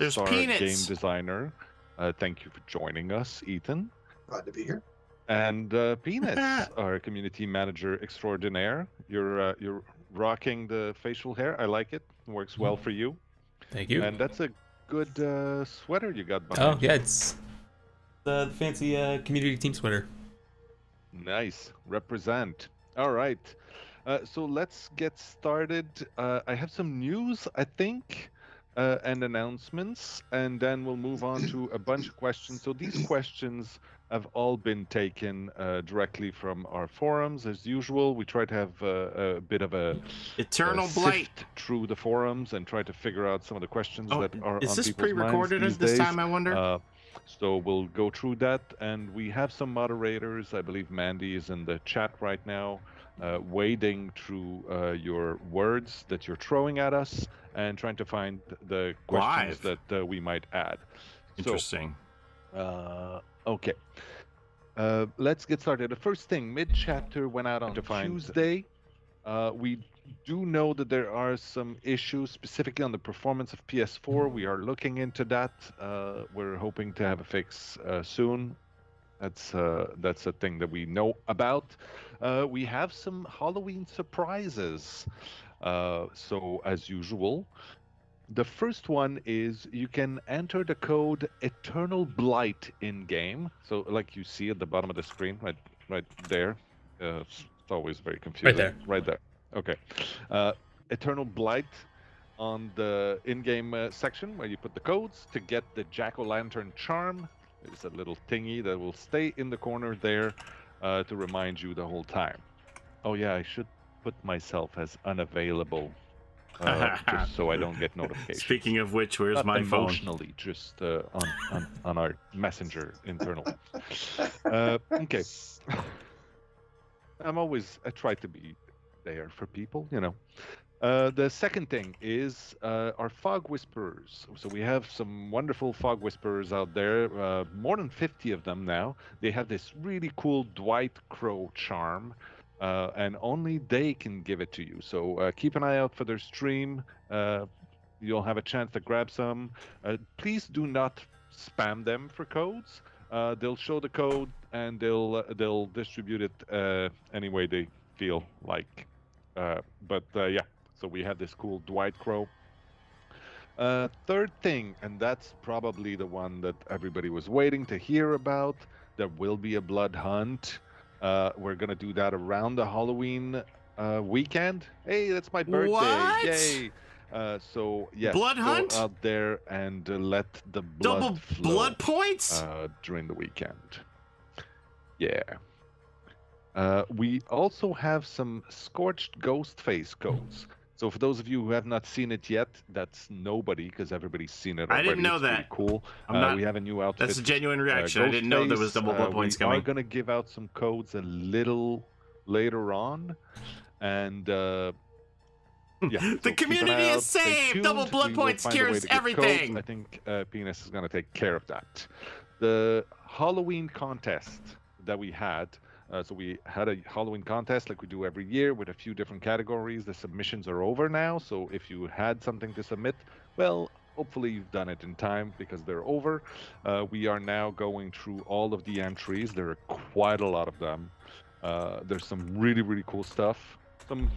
There's Rockstar peanuts. game designer. Thank you for joining us, Ethan. Glad to be here. And Peanuts, our community manager extraordinaire. You're rocking the facial hair. I like it. Works well for you. Thank you. And that's a good sweater you got Oh behind you. yeah, it's the fancy community team sweater. Nice. Represent. All right. So let's get started. I have some news, I think, and announcements, and then we'll move on to a bunch of questions. So these questions have all been taken directly from our forums. As usual, we try to have a bit of a Eternal sift Blight. through the forums and try to figure out some of the questions that are Is on this people's pre-recorded minds at these this days. time, I wonder? So we'll go through that, and we have some moderators. I believe Mandy is in the chat right now, wading through your words that you're throwing at us and trying to find the questions that we might add. Interesting. So, okay. Let's get started. The first thing, mid-chapter went out on Tuesday. We do know that there are some issues specifically on the performance of PS4. We are looking into that. We're hoping to have a fix soon. That's a thing that we know about. We have some Halloween surprises. So as usual, the first one is you can enter the code Eternal Blight in game. So like you see at the bottom of the screen, right there. It's always very confusing. Right there. Okay. Eternal Blight on the in-game section where you put the codes to get the Jack-O-Lantern charm. There's a little thingy that will stay in the corner there to remind you the whole time. Oh yeah, I should put myself as unavailable just so I don't get notifications. Speaking of which, where's Not my phone? emotionally, just on our messenger internal. Okay. I try to be there for people, you know. The second thing is our fog whisperers. So we have some wonderful fog whisperers out there, more than 50 of them now. They have this really cool Dwight Crow charm, and only they can give it to you. So keep an eye out for their stream. You'll have a chance to grab some. Please do not spam them for codes. They'll show the code and they'll distribute it any way they feel like. But yeah, so we have this cool Dwight Crow. Third thing, and that's probably the one that everybody was waiting to hear about. There will be a blood hunt. We're gonna do that around the Halloween weekend. Hey, that's my birthday! What? Yay! So yes, blood hunt? Go out there and let the blood Double flow, blood points? during the weekend. Yeah. We also have some Scorched Ghost Face codes. So for those of you who have not seen it yet, that's nobody because everybody's seen it already. I didn't know it's that. Pretty cool. We have a new outfit. That's a genuine reaction. I didn't know there was double blood points coming. We are going to give out some codes a little later on. And yeah, the community is saved! Double blood points cures everything! I think Penis is going to take care of that. The Halloween contest that we had, so we had a Halloween contest like we do every year with a few different categories. The submissions are over now, so if you had something to submit, well, hopefully you've done it in time because they're over. We are now going through all of the entries. There are quite a lot of them. There's some really, really cool stuff. Some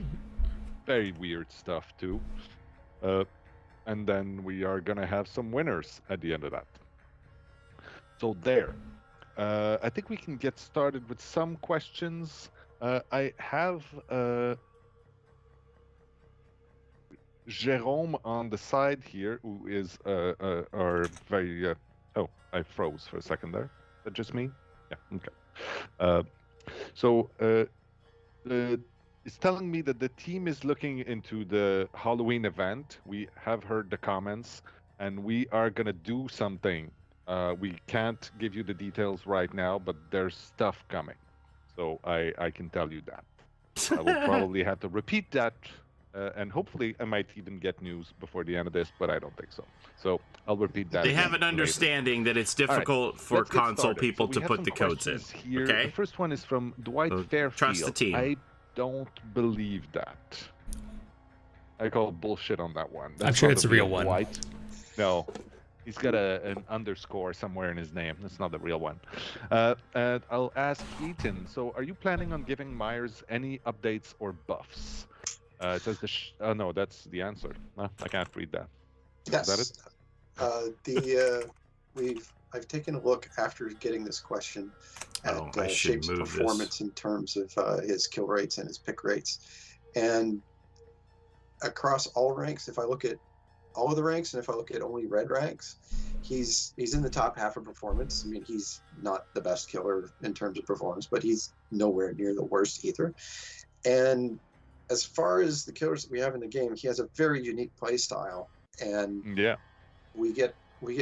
very weird stuff too. And then we are going to have some winners at the end of that. So there. I think we can get started with some questions. I have Jérôme on the side here, who is our very... oh, I froze for a second there. Is that just me? Yeah, okay. So it's telling me that the team is looking into the Halloween event. We have heard the comments, and we are going to do something. We can't give you the details right now, but there's stuff coming. So I can tell you that. I will probably have to repeat that, and hopefully I might even get news before the end of this, but I don't think so. So I'll repeat that. They have an understanding that it's difficult for console people to put the codes in. Here. Okay? The first one is from Dwight Fairfield. Trust the team. I don't believe that. I call bullshit on that one. That's I'm sure it's a real one. Dwight. No. He's got an underscore somewhere in his name. That's not the real one. And I'll ask Eaton. So, are you planning on giving Meyers any updates or buffs? It says oh no, that's the answer. No, I can't read that. Yes. Is that it? I've taken a look after getting this question at Shape's performance in terms of his kill rates and his pick rates, and across all ranks, if I look at all of the ranks, and if I look at only red ranks, he's in the top half of performance. I mean, he's not the best killer in terms of performance, but he's nowhere near the worst either. And as far as the killers that we have in the game, he has a very unique play style, and we get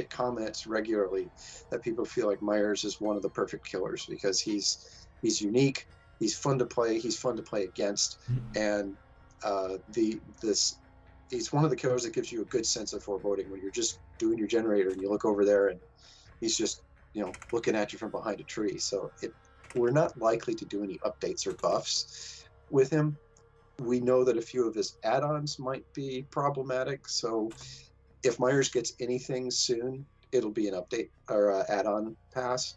comments regularly that people feel like Meyers is one of the perfect killers because he's unique, he's fun to play against, and he's one of the killers that gives you a good sense of foreboding when you're just doing your generator and you look over there and he's just, looking at you from behind a tree. So we're not likely to do any updates or buffs with him. We know that a few of his add-ons might be problematic. So if Meyers gets anything soon, it'll be an update or add-on pass.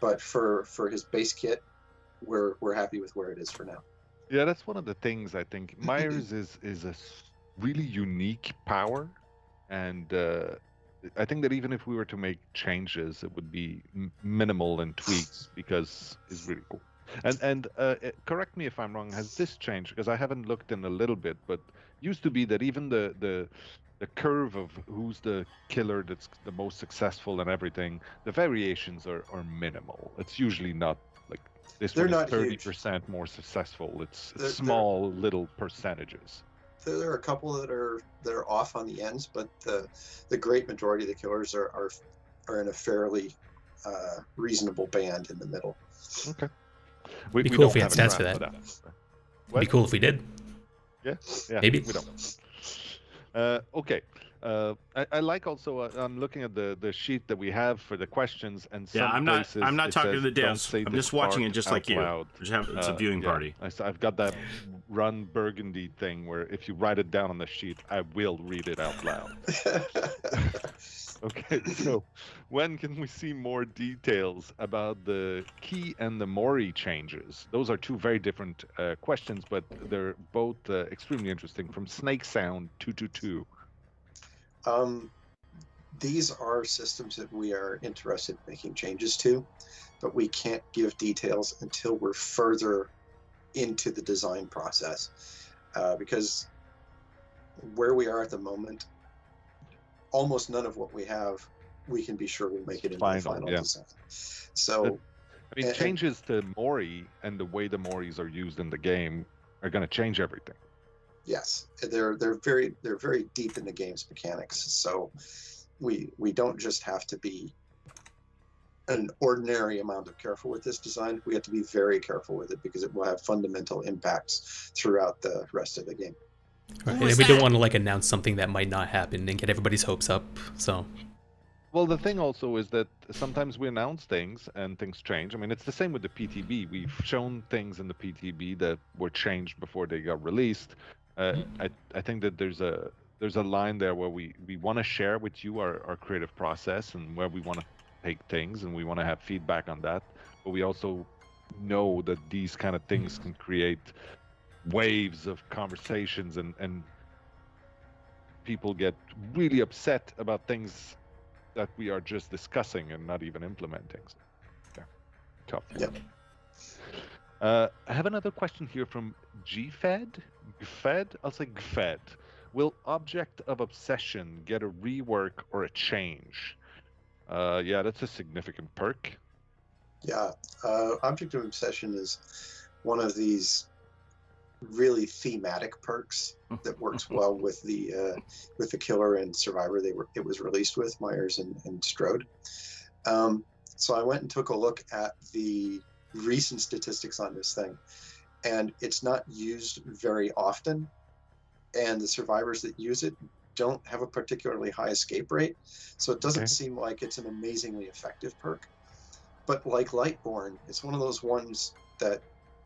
But for his base kit, we're happy with where it is for now. Yeah, that's one of the things I think. Meyers is a really unique power, and I think that even if we were to make changes, it would be minimal in tweaks because it's really cool. And correct me if I'm wrong. Has this changed? Because I haven't looked in a little bit, but used to be that even the curve of who's the killer that's the most successful and everything, the variations are minimal. It's usually not like this one is 30% more successful. It's small little percentages. There are a couple that are off on the ends, but the great majority of the killers are in a fairly reasonable band in the middle. Okay. It'd be cool if we had stats for that. It'd be cool if we did. Yeah. Maybe. We don't. Okay. I like also. I'm looking at the sheet that we have for the questions, and I'm not talking to the devs. I'm just watching it just like you. It's a viewing party. I've got that Run Burgundy thing where if you write it down on the sheet, I will read it out loud. Okay, so when can we see more details about the key and the Mori changes? Those are two very different questions, but they're both extremely interesting. From Snake Sound 222. These are systems that we are interested in making changes to, but we can't give details until we're further into the design process, because where we are at the moment, almost none of what we have, we can be sure we'll make it into the final design. So, I mean, changes to Mori and the way the Moris are used in the game are going to change everything. Yes, they're very deep in the game's mechanics. So we don't just have to be an ordinary amount of careful with this design. We have to be very careful with it because it will have fundamental impacts throughout the rest of the game. Right. And we don't want to announce something that might not happen and get everybody's hopes up. So, well, the thing also is that sometimes we announce things and things change. I mean, it's the same with the PTB. We've shown things in the PTB that were changed before they got released. I think that there's a line there where we want to share with you our creative process and where we want to take things, and we want to have feedback on that. But we also know that these kind of things can create waves of conversations, and people get really upset about things that we are just discussing and not even implementing. So, yeah, tough. Yep. I have another question here from GFed. I'll say GFed. Will Object of Obsession get a rework or a change? Yeah, that's a significant perk. Yeah, Object of Obsession is one of these really thematic perks that works well with the killer and survivor it was released with, Meyers and Strode. So I went and took a look at the recent statistics on this thing, and it's not used very often, and the survivors that use it don't have a particularly high escape rate, so it doesn't seem like it's an amazingly effective perk. But like Lightborn, it's one of those ones that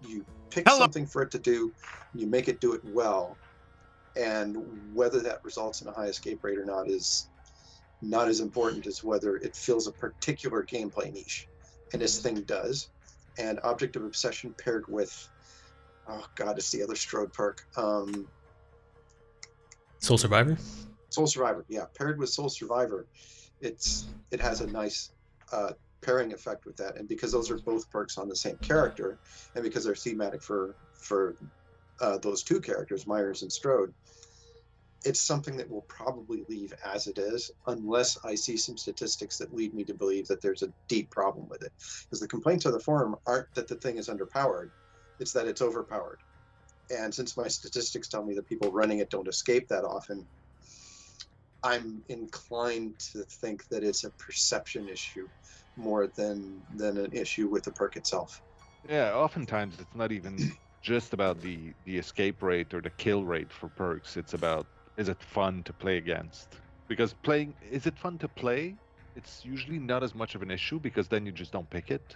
you pick something for it to do, you make it do it well, and whether that results in a high escape rate or not is not as important as whether it fills a particular gameplay niche. And this thing does. And Object of Obsession paired with, oh god, it's the other Strode perk. Soul Survivor? Soul Survivor, yeah. Paired with Soul Survivor, it has a nice pairing effect with that. And because those are both perks on the same character, and because they're thematic for those two characters, Meyers and Strode, it's something that will probably leave as it is, unless I see some statistics that lead me to believe that there's a deep problem with it. Because the complaints on the forum aren't that the thing is underpowered, it's that it's overpowered. And since my statistics tell me that people running it don't escape that often, I'm inclined to think that it's a perception issue more than an issue with the perk itself. Yeah, oftentimes it's not even just about the escape rate or the kill rate for perks. It's about, is it fun to play against? Because is it fun to play? It's usually not as much of an issue, because then you just don't pick it.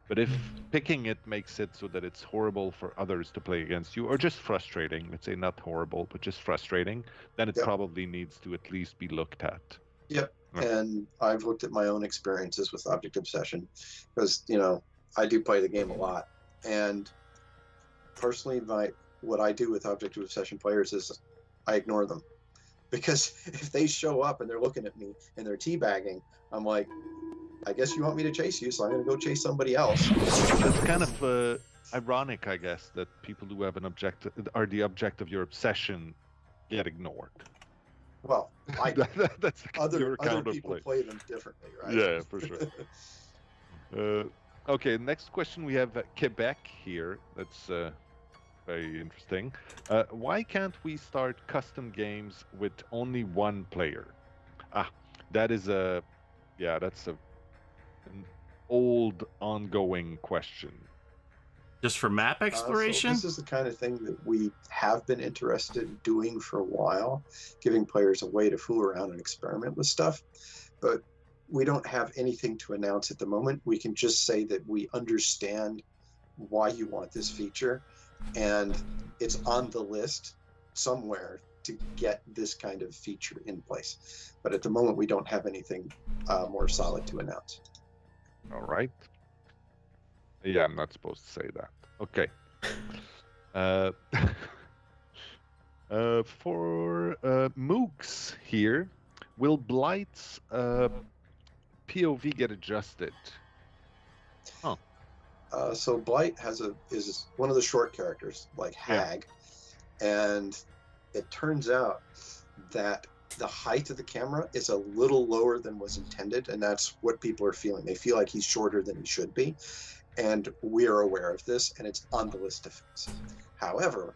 But if picking it makes it so that it's horrible for others to play against you, or just frustrating, let's say not horrible, but just frustrating, then it probably needs to at least be looked at. Yep. Right. And I've looked at my own experiences with Object Obsession, because, I do play the game a lot. And personally, what I do with Object Obsession players is I ignore them. Because if they show up and they're looking at me and they're teabagging, I'm like, I guess you want me to chase you, so I'm going to go chase somebody else. It's kind of ironic, I guess, that people who have the object of your obsession get ignored. Well, that's other people play them differently, right? Yeah, for sure. Okay, next question we have Quebec here. That's very interesting. Why can't we start custom games with only one player? That's an old ongoing question. Just for map exploration? So this is the kind of thing that we have been interested in doing for a while, giving players a way to fool around and experiment with stuff. But we don't have anything to announce at the moment. We can just say that we understand why you want this feature, and it's on the list somewhere to get this kind of feature in place. But at the moment, we don't have anything more solid to announce. All right. Yeah, I'm not supposed to say that. Okay. For Mooks here, will Blight's POV get adjusted? So Blight is one of the short characters, like Hag, and it turns out that the height of the camera is a little lower than was intended, and that's what people are feeling. They feel like he's shorter than he should be, and we are aware of this, and it's on the list to fix. However,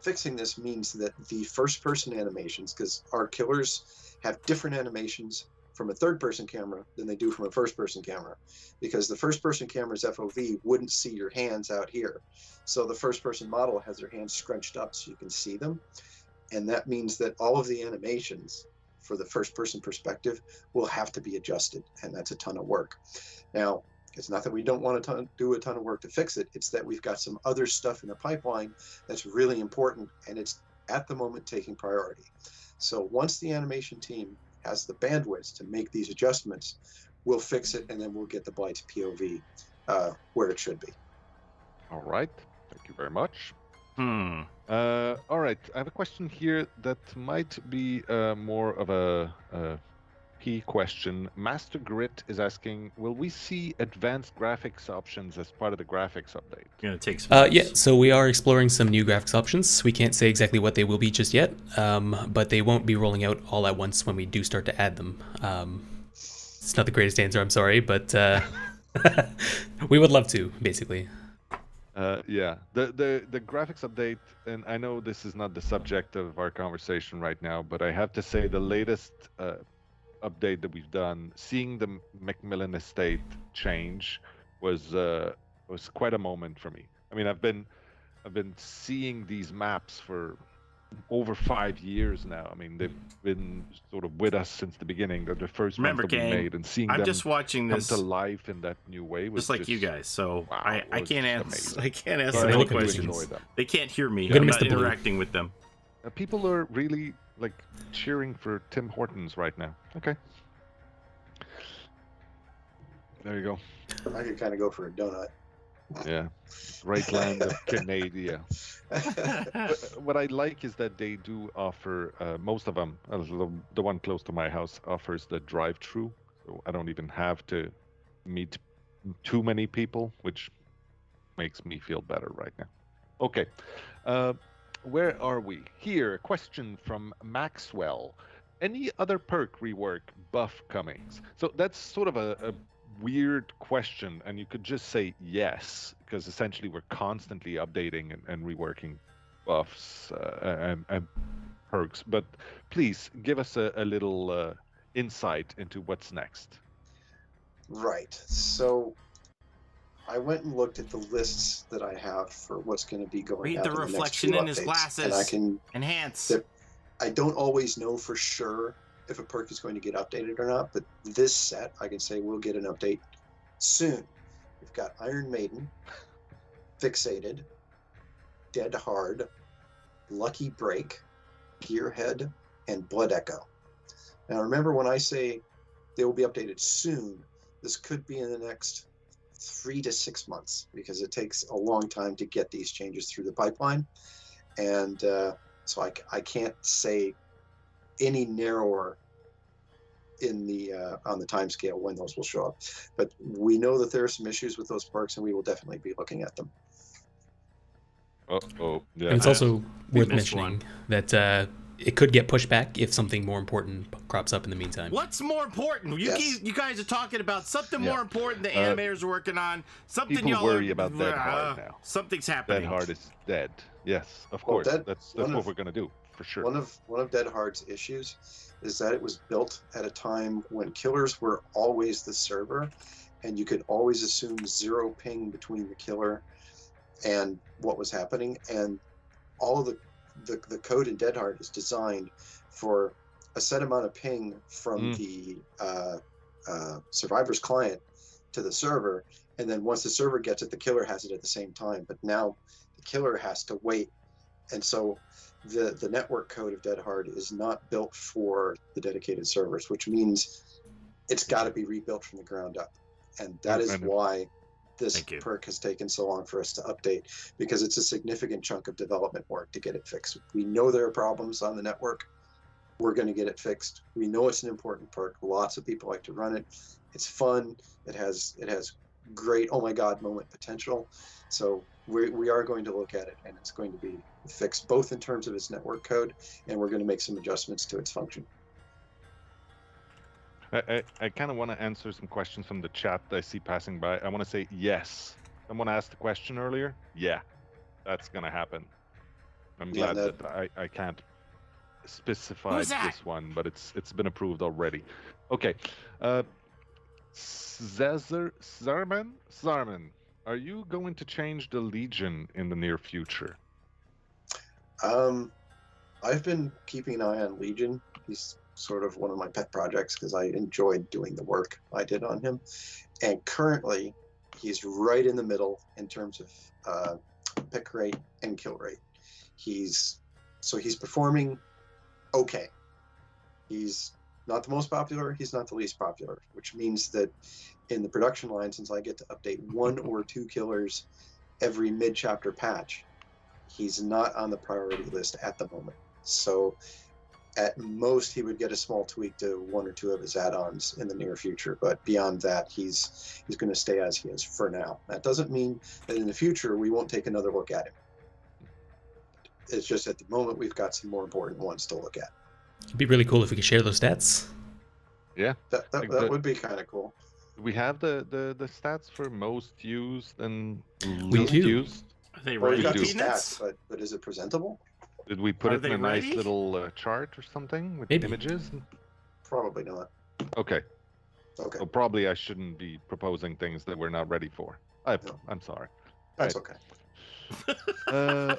fixing this means that the first-person animations, because our killers have different animations from a third-person camera than they do from a first-person camera, because the first-person camera's FOV wouldn't see your hands out here. So the first-person model has their hands scrunched up so you can see them. And that means that all of the animations for the first-person perspective will have to be adjusted, and that's a ton of work. Now, it's not that we don't want to do a ton of work to fix it. It's that we've got some other stuff in the pipeline that's really important, and it's at the moment taking priority. So once the animation team has the bandwidth to make these adjustments, we'll fix it, and then we'll get the Blight's POV where it should be. All right. Thank you very much. All right. I have a question here that might be more of a key question. Master Grit is asking, will we see advanced graphics options as part of the graphics update? Gonna take some yeah, so we are exploring some new graphics options. We can't say exactly what they will be just yet, but they won't be rolling out all at once when we do start to add them. It's not the greatest answer, I'm sorry, but we would love to, basically. Yeah, the graphics update, and I know this is not the subject of our conversation right now, but I have to say the latest update that we've done, seeing the Macmillan estate change was quite a moment for me. I mean, I've been seeing these maps for over 5 years now. I mean, they've been sort of with us since the beginning. They're the first ones that we made, and seeing them just watching this come to life in that new way was just like you guys. So wow, I can't answer. amazing. I can't ask So I any hope you questions. enjoy them. They can't hear me. You're gonna I'm miss not the blue. interacting with them. People are really like cheering for Tim Hortons right now. Okay. There you go. I could kind of go for a donut. Yeah, great land of Canada. What I like is that they do offer, most of them, the one close to my house offers the drive-through, so I don't even have to meet too many people, which makes me feel better right now. Okay, where are we? Here, a question from Maxwell. Any other perk rework buff comings? So that's sort of a weird question, and you could just say yes, because essentially we're constantly updating and reworking buffs and perks. But please give us a little insight into what's next. Right. So I went and looked at the lists that I have for what's going to be going Read out the in reflection the in next his few updates. glasses. And I can enhance. I don't always know for sure if a perk is going to get updated or not, but this set I can say we'll get an update soon. We've got Iron Maiden, Fixated, Dead Hard, Lucky Break, Gearhead, and Blood Echo. Now remember, when I say they will be updated soon, this could be in the next 3 to 6 months, because it takes a long time to get these changes through the pipeline. And so I can't say any narrower in the on the time scale when those will show up. But we know that there are some issues with those perks, and we will definitely be looking at them. Yeah. And it's also worth missed mentioning that it could get pushed back if something more important crops up in the meantime. What's more important? You guys are talking about something more important the animators are working on. Something People y'all worry are, about Dead Hard now. Something's happening. Dead Hard is dead. Yes, of course. That's what we're gonna do for sure. One of Dead Hard's issues is that it was built at a time when killers were always the server, and you could always assume zero ping between the killer and what was happening. And all of the code in Dead Hard is designed for a set amount of ping from the survivor's client to the server, and then once the server gets it, the killer has it at the same time. But now the killer has to wait, and so the network code of Dead Hard is not built for the dedicated servers, which means it's got to be rebuilt from the ground up. And that is why this perk has taken so long for us to update, because it's a significant chunk of development work to get it fixed. We know there are problems on the network. We're going to get it fixed. We know it's an important perk. Lots of people like to run it. It's fun. It has great oh my god moment potential. So we are going to look at it, and it's going to be fixed both in terms of its network code, and we're going to make some adjustments to its function. I kind of want to answer some questions from the chat that I see passing by. I want to say yes. Someone asked the question earlier. Yeah, that's going to happen. I'm glad that I can't specify this one, but it's been approved already. Okay. Zarman, are you going to change the Legion in the near future? I've been keeping an eye on Legion. He's sort of one of my pet projects because I enjoyed doing the work I did on him. And currently, he's right in the middle in terms of pick rate and kill rate. He's performing okay. He's not the most popular, he's not the least popular, which means that in the production line, since I get to update 1 or 2 killers every mid-chapter patch, he's not on the priority list at the moment. So at most, he would get a small tweak to 1 or 2 of his add-ons in the near future, but beyond that, he's going to stay as he is for now. That doesn't mean that in the future we won't take another look at him. It's just at the moment we've got some more important ones to look at. It'd be really cool if we could share those stats. Yeah, that would be kind of cool. We have the stats for most used and least used. Are they Well, ready? we got the Peanuts? stats, but is it presentable? Did we put Are it in they a nice ready? little chart or something with Maybe. images? Probably not. Okay. Okay, So probably I shouldn't be proposing things that we're not ready for. I'm sorry. that's okay.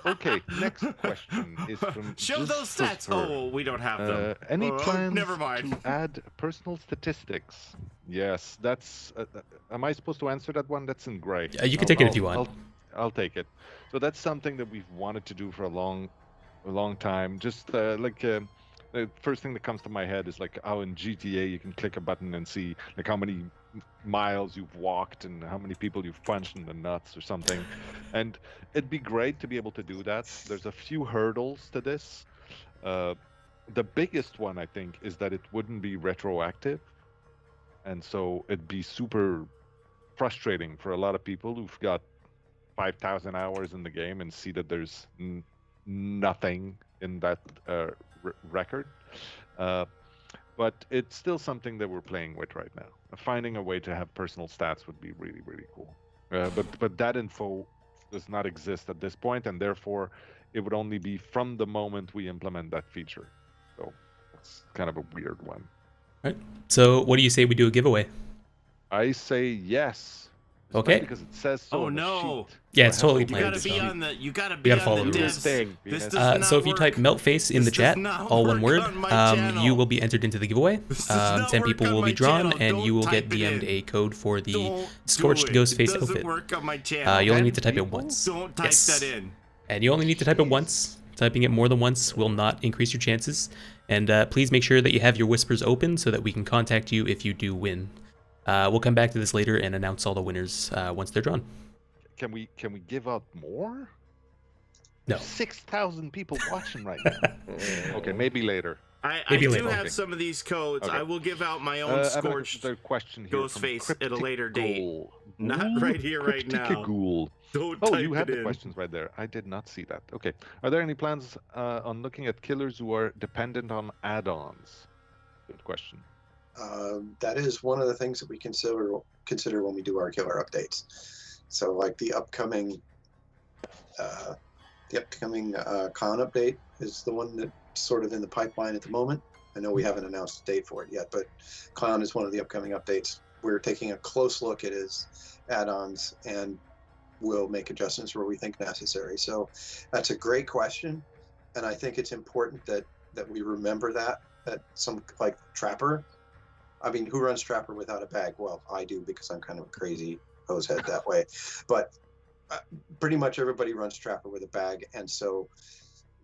Okay, next question is from Show those stats. Oh, we don't have them. Any Oh, plans never mind. to add personal statistics? Yes, that's. Am I supposed to answer that one? That's in gray. You can take it if you want. I'll take it. So that's something that we've wanted to do for a long time. Just The first thing that comes to my head is like how in GTA you can click a button and see like how many miles you've walked and how many people you've punched in the nuts or something. And it'd be great to be able to do that. There's a few hurdles to this. The biggest one, I think, is that it wouldn't be retroactive. And so it'd be super frustrating for a lot of people who've got 5,000 hours in the game and see that there's nothing in that record. But it's still something that we're playing with right now. Finding a way to have personal stats would be really, really cool. But that info does not exist at this point, and therefore it would only be from the moment we implement that feature. So it's kind of a weird one. Right. So what do you say we do a giveaway? I say yes. Okay. Because it says so. Oh no! Yeah, it's totally You gotta be on the. You gotta be gotta on follow the the devs. thing. This does not so if you work. type Meltface in the This does chat, not all one work word, on my channel. you will be entered into the giveaway. This does not 10 work people on will my be drawn, channel. and Don't you will type get it DM'd in. a code for the Don't Scorched do it. Ghost Face It doesn't outfit. work on my channel. You only 10 need to type it people? once. Don't type Yes. that in. And you only need to type it once. Typing it more than once will not increase your chances. And please make sure that you have your whispers open so that we can contact you if you do win. We'll come back to this later and announce all the winners once they're drawn. Can we give out more? No. There's 6,000 people watching right now. Okay, maybe later. I Maybe do later. have Okay. some of these codes. Okay. I will give out my own I have Scorched another question here Ghost from Face at a Cryptic later date. Ghoul. Not Ooh, right here, right Cryptic now. Ghoul. Don't Oh, type you have it the in. questions right there. I did not see that. Okay. Are there any plans on looking at killers who are dependent on add-ons? Good question. That is one of the things that we consider when we do our killer updates. So like the upcoming con update is the one that's sort of in the pipeline at the moment. I know we haven't announced a date for it yet, but con is one of the upcoming updates. We're taking a close look at his add-ons and we'll make adjustments where we think necessary. So that's a great question, and I think it's important that we remember that some like Trapper. I mean, who runs Trapper without a bag? Well, I do, because I'm kind of a crazy hosehead that way. But pretty much everybody runs Trapper with a bag, and so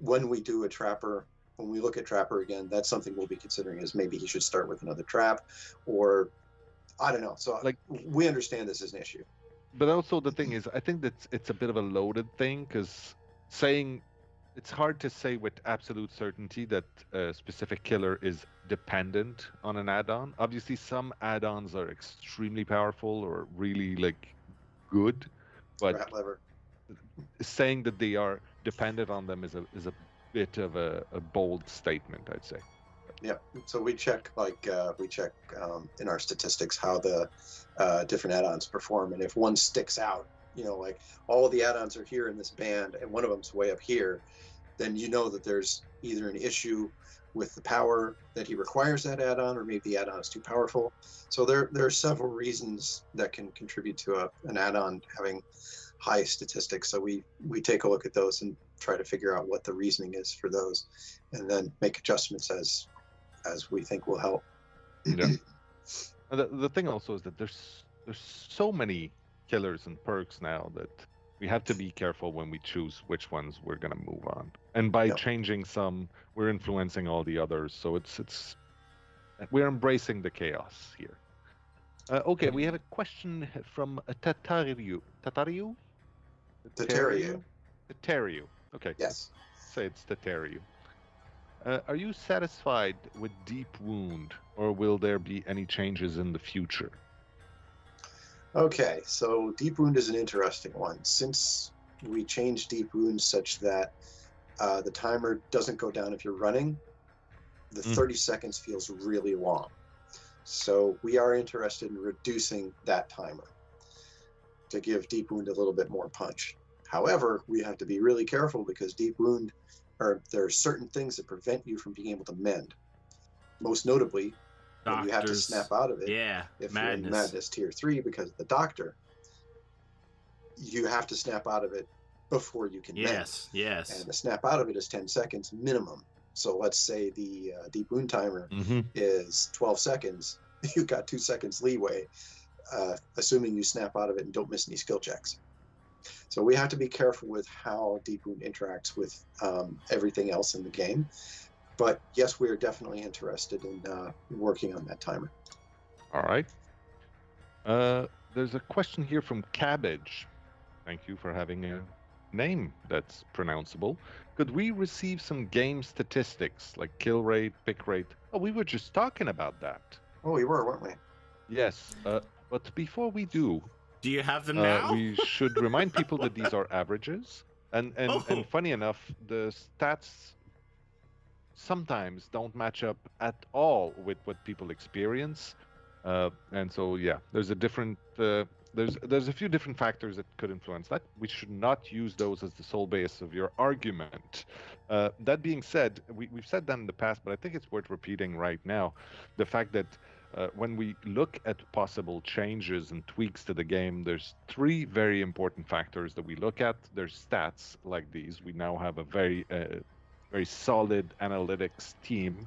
when we do a Trapper, when we look at Trapper again, that's something we'll be considering, is maybe he should start with another trap, or I don't know. So like, we understand this is an issue. But also the thing is, I think that it's a bit of a loaded thing, because it's hard to say with absolute certainty that a specific killer is dependent on an add-on. Obviously, some add-ons are extremely powerful or really like good, but Rat lever. saying that they are dependent on them is a bit of a bold statement, I'd say. Yeah. So we check in our statistics how the different add-ons perform, and if one sticks out, like all the add-ons are here in this band and one of them's way up here, then you know that there's either an issue with the power that he requires that add-on, or maybe the add-on is too powerful. So there are several reasons that can contribute to an add-on having high statistics. So we take a look at those and try to figure out what the reasoning is for those, and then make adjustments as we think will help. Yeah. The thing also is that there's so many killers and perks now that we have to be careful when we choose which ones we're going to move on. And by changing some, we're influencing all the others. So it's we're embracing the chaos here. Okay, we have a question from Tatariu. Tatariu? Tatariu. Okay. Yes. Say it's Tatariu. Are you satisfied with Deep Wound, or will there be any changes in the future? Okay, so Deep Wound is an interesting one. Since we changed Deep Wound such that the timer doesn't go down if you're running, the 30 seconds feels really long. So we are interested in reducing that timer to give Deep Wound a little bit more punch. However, we have to be really careful, because Deep Wound, there are certain things that prevent you from being able to mend. Most notably, when you have to snap out of it. Yeah, if you're in Madness Tier 3 because of the Doctor, you have to snap out of it before you can mend. Yes. And the snap out of it is 10 seconds minimum. So let's say the Deep Wound timer is 12 seconds. You've got 2 seconds leeway, assuming you snap out of it and don't miss any skill checks. So we have to be careful with how Deep Wound interacts with everything else in the game. But yes, we are definitely interested in working on that timer. All right. There's a question here from Cabbage. Thank you for having a name that's pronounceable. Could we receive some game statistics like kill rate, pick rate? Oh, we were just talking about that. Oh, we were, weren't we? Yes. But before we do you have them now? We should remind people that these are averages. And funny enough, the stats sometimes don't match up at all with what people experience. And so, yeah, there's a different, there's a few different factors that could influence that. We should not use those as the sole base of your argument. That being said, we've said that in the past, but I think it's worth repeating right now. The fact that when we look at possible changes and tweaks to the game, there's three very important factors that we look at. There's stats like these. We now have a very solid analytics team.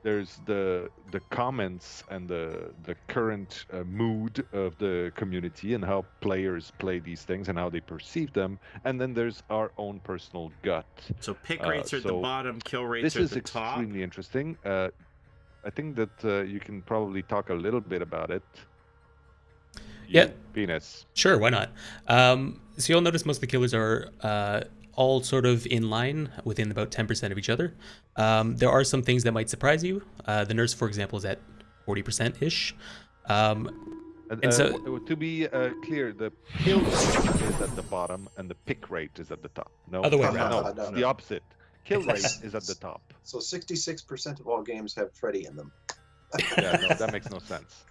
There's the comments and the current mood of the community and how players play these things and how they perceive them. And then there's our own personal gut. So pick rates are at the bottom, kill rates are at the top. This is extremely interesting. I think that you can probably talk a little bit about it. Yeah. Venus. Sure, why not? So you'll notice most of the killers are all sort of in line within about 10% of each other. There are some things that might surprise you. The nurse, for example, is at 40%-ish. And so, to be clear, the kill rate is at the bottom and the pick rate is at the top. No, other way around. No, the opposite. Kill rate is at the top. So 66% of all games have Freddie in them. Yeah, no, that makes no sense.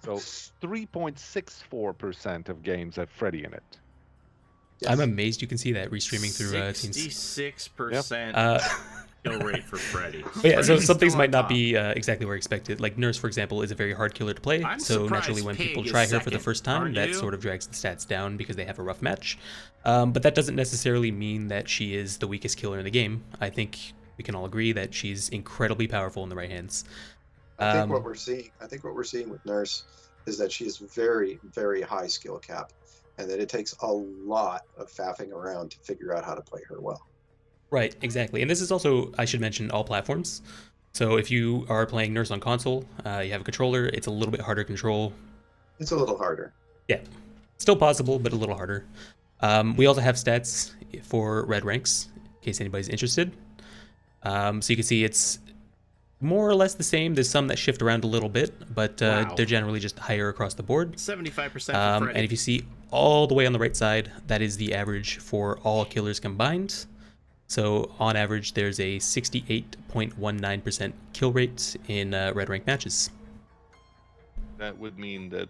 So 3.64% of games have Freddie in it. Yes. I'm amazed you can see that restreaming through Teams. 66% kill rate for Freddie. Yeah, so some things might not be exactly where expected. Like Nurse, for example, is a very hard killer to play. So naturally when people try her for the first time, that sort of drags the stats down because they have a rough match. But that doesn't necessarily mean that she is the weakest killer in the game. I think we can all agree that she's incredibly powerful in the right hands. I think what we're seeing with Nurse is that she is very, very high skill cap, and that it takes a lot of faffing around to figure out how to play her well. Right, exactly. And this is also, I should mention, all platforms. So if you are playing Nurse on console, you have a controller, it's a little bit harder to control. It's a little harder. Yeah. Still possible, but a little harder. We also have stats for red ranks, in case anybody's interested. So you can see it's more or less the same. There's some that shift around a little bit, but they're generally just higher across the board. 75% for Freddie. And if you see all the way on the right side, that is the average for all killers combined. So on average, there's a 68.19% kill rate in red rank matches. That would mean that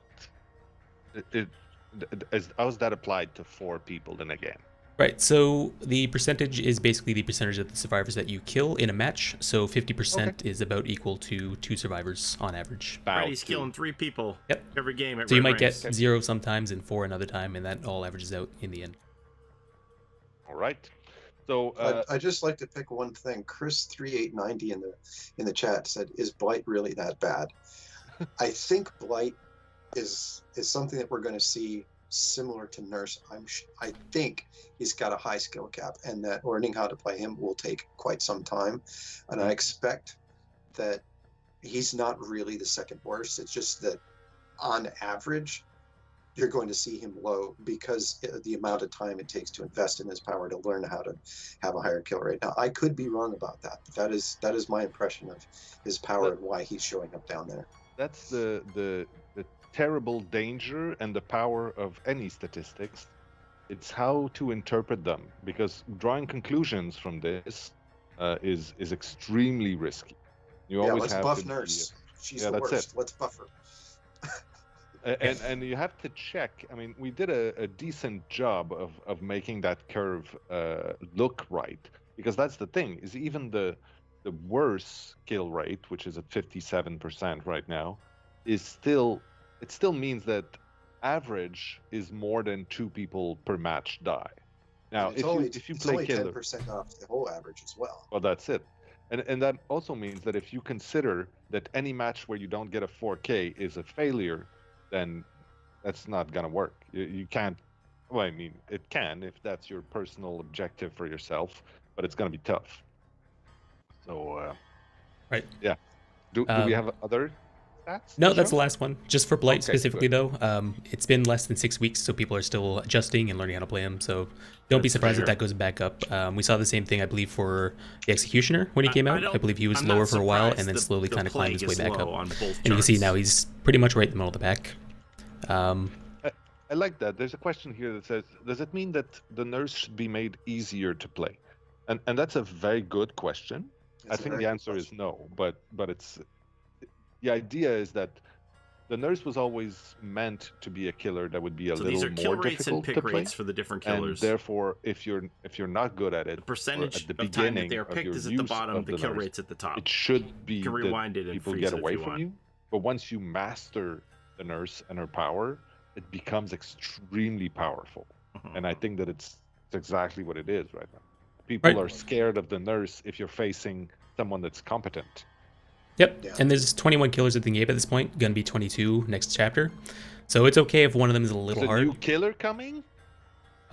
how is that applied to 4 people in a game? Right, so the percentage is basically the percentage of the survivors that you kill in a match. So 50% is about equal to 2 survivors on average. Freddie's killing 3 people every game at So you might ranks. get 0 sometimes and 4 another time, and that all averages out in the end. All right. So I just like to pick one thing. Chris3890 in the chat said, "Is Blight really that bad?" I think Blight is something that we're going to see similar to Nurse. I think he's got a high skill cap, and that learning how to play him will take quite some time. And I expect that he's not really the second worst. It's just that on average, you're going to see him low because the amount of time it takes to invest in his power to learn how to have a higher kill rate. Now, I could be wrong about that, but that is my impression of his power and why he's showing up down there. That's the terrible danger and the power of any statistics. It's how to interpret them, because drawing conclusions from this is extremely risky. You always let's have buff to Nurse. She's yeah, the that's worst. it. Let's buff her. And you have to check. I mean, we did a decent job of making that curve look right, because that's the thing, is even the worst kill rate, which is at 57% right now, is still means that average is more than 2 people per match die. Now, if you play killer, 10% off the whole average as well. Well, that's it. And that also means that if you consider that any match where you don't get a 4K is a failure, then that's not gonna work. You can't. Well, I mean, it can if that's your personal objective for yourself, but it's gonna be tough. So, Right. Yeah. Do we have other stats? No, that's the last one. Just for Blight specifically, good. though. It's been less than 6 weeks, so people are still adjusting and learning how to play them. So don't be surprised if that goes back up. We saw the same thing, I believe, for the Executioner when he came out. I believe he was lower for a while and then slowly kind of climbed his way back up. And you can see now he's pretty much right in the middle of the pack. I like that. There's a question here that says, does it mean that the nurse should be made easier to play? And that's a very good question. I think the answer is no, but it's the idea is that the nurse was always meant to be a killer that would be a little more difficult to play. So these are kill rates and pick rates for the different killers. And therefore, if you're not good at it, the percentage at the of time that beginning they are picked is at the bottom, the kill rate's at the top. It should be you can rewind that it and people freeze get it away if you from want. you. But once you master the nurse and her power, it becomes extremely powerful. And I think that it's exactly what it is right now. People are scared of the nurse if you're facing someone that's competent. Yep, yeah. And there's 21 killers at the game at this point. Gonna be 22 next chapter. So it's okay if one of them is a little hard. Is a new killer coming?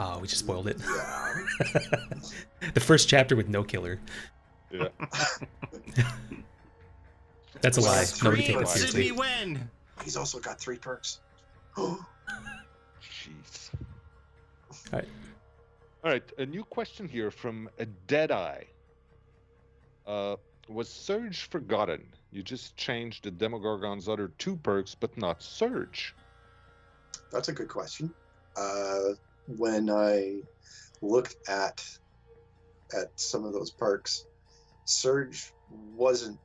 Oh, we just spoiled it. The first chapter with no killer. Yeah. That's a lie. Nobody take that seriously. Win. He's also got 3 perks. Jeez. All right. All right, a new question here from a Deadeye. Was Surge forgotten? You just changed the Demogorgon's other 2 perks, but not Surge. That's a good question. When I looked at some of those perks, Surge wasn't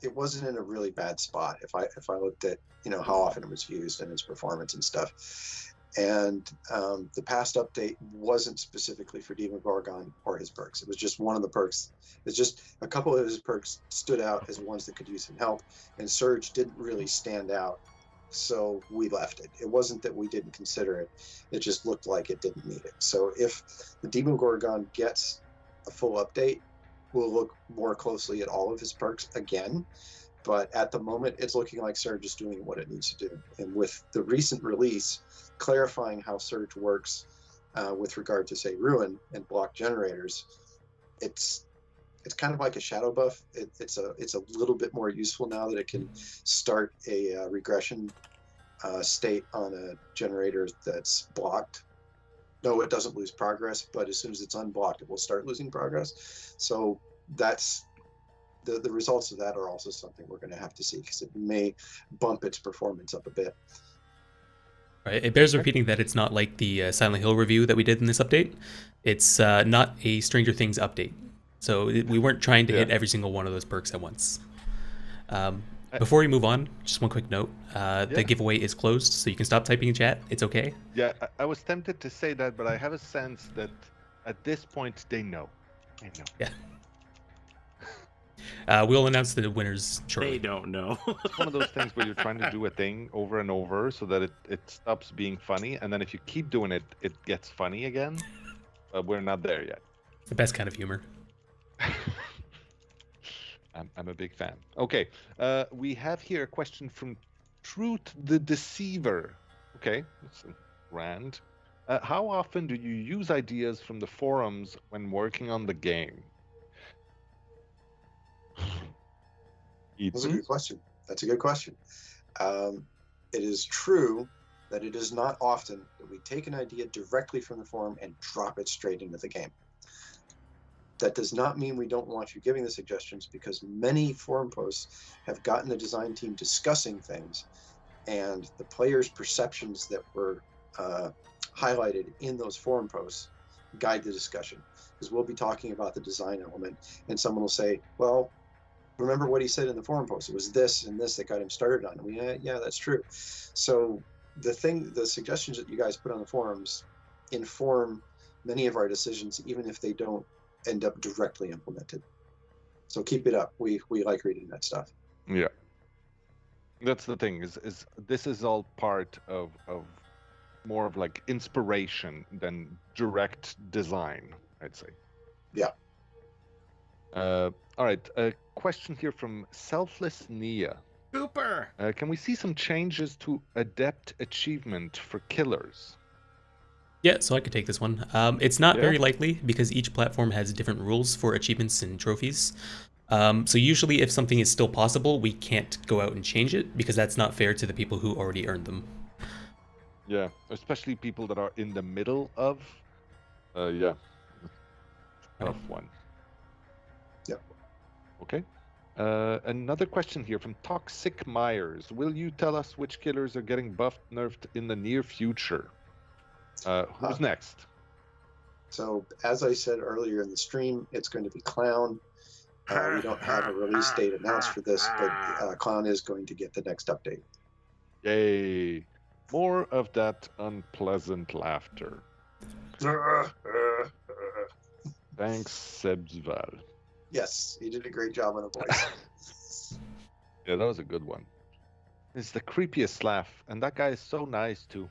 in a really bad spot. If I looked at how often it was used and its performance and stuff. And the past update wasn't specifically for Demogorgon or his perks. It was just one of the perks. It's just a couple of his perks stood out as ones that could use some help, and Surge didn't really stand out, so we left it. It wasn't that we didn't consider it. It just looked like it didn't need it. So if the Demogorgon gets a full update, we'll look more closely at all of his perks again. But at the moment, it's looking like Surge is doing what it needs to do. And with the recent release, clarifying how Surge works with regard to, say, Ruin and block generators, it's kind of like a shadow buff. It's a little bit more useful now that it can start a regression state on a generator that's blocked. No, it doesn't lose progress, but as soon as it's unblocked, it will start losing progress. So that's the results of that are also something we're going to have to see, because it may bump its performance up a bit. Right. It bears repeating that it's not like the Silent Hill review that we did in this update. It's not a Stranger Things update. So we weren't trying to hit every single one of those perks at once. Before we move on, just one quick note. The giveaway is closed, so you can stop typing in chat. It's okay. Yeah, I was tempted to say that, but I have a sense that at this point they know. They know. Yeah. We'll announce the winners shortly. They don't know. It's one of those things where you're trying to do a thing over and over so that it stops being funny, and then if you keep doing it, it gets funny again. We're not there yet. The best kind of humor. I'm a big fan. Okay, we have here a question from Truth the Deceiver. Okay, that's grand. How often do you use ideas from the forums when working on the game? That's a good question. That's a good question. It is true that it is not often that we take an idea directly from the forum and drop it straight into the game. That does not mean we don't want you giving the suggestions, because many forum posts have gotten the design team discussing things, and the players' perceptions that were highlighted in those forum posts guide the discussion. Because we'll be talking about the design element, and someone will say, well, remember what he said in the forum post, it was this and this that got him started on it. Yeah, that's true. So the suggestions that you guys put on the forums inform many of our decisions, even if they don't end up directly implemented. So keep it up. We like reading that stuff. Yeah, that's the thing, is this is all part of more of like inspiration than direct design, I'd say. Yeah. All right, a question here from Selfless Nia. Cooper! Can we see some changes to Adept achievement for killers? Yeah, so I could take this one. It's not very likely because each platform has different rules for achievements and trophies. So usually if something is still possible, we can't go out and change it because that's not fair to the people who already earned them. Yeah, especially people that are in the middle of, yeah, tough one. Yep. Okay. Another question here from Toxic Meyers. Will you tell us which killers are getting buffed, nerfed in the near future? Who's next? So, as I said earlier in the stream, it's going to be Clown. We don't have a release date announced for this, but Clown is going to get the next update. Yay. More of that unpleasant laughter. Thanks, Sebsval. Yes, he did a great job on the voice. Yeah, that was a good one. It's the creepiest laugh, and that guy is so nice, too.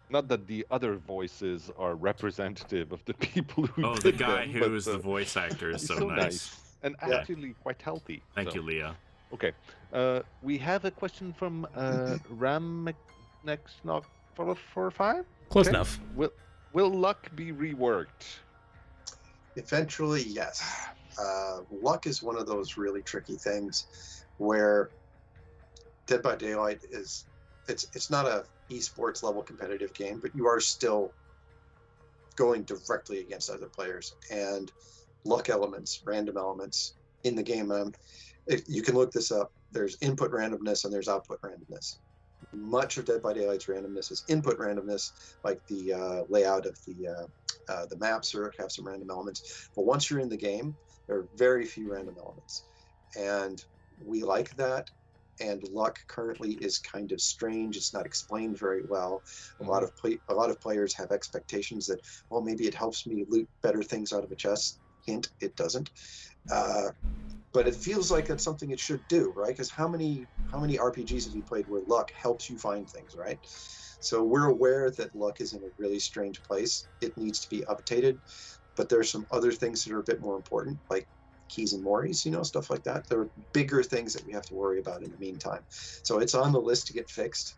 Not that the other voices are representative of the people who did the guy them, who is the voice actor is so nice. And actually quite healthy. Thank you, Leah. Okay. We have a question from Ram445. Close enough. Will luck be reworked? Eventually, yes. Luck is one of those really tricky things where Dead by Daylight is it's not a esports level competitive game, but you are still going directly against other players, and luck elements, random elements in the game. You can look this up. There's input randomness and there's output randomness. Much of Dead by Daylight's randomness is input randomness, like the layout of the maps have some random elements. But once you're in the game, there are very few random elements, and we like that. And luck currently is kind of strange. It's not explained very well. A lot of players have expectations that, well, maybe it helps me loot better things out of a chest. Hint, it doesn't. But it feels like that's something it should do, right? Because how many RPGs have you played where luck helps you find things, right? So we're aware that luck is in a really strange place. It needs to be updated. But there's some other things that are a bit more important, like keys and Moris, stuff like that. There are bigger things that we have to worry about in the meantime. So it's on the list to get fixed.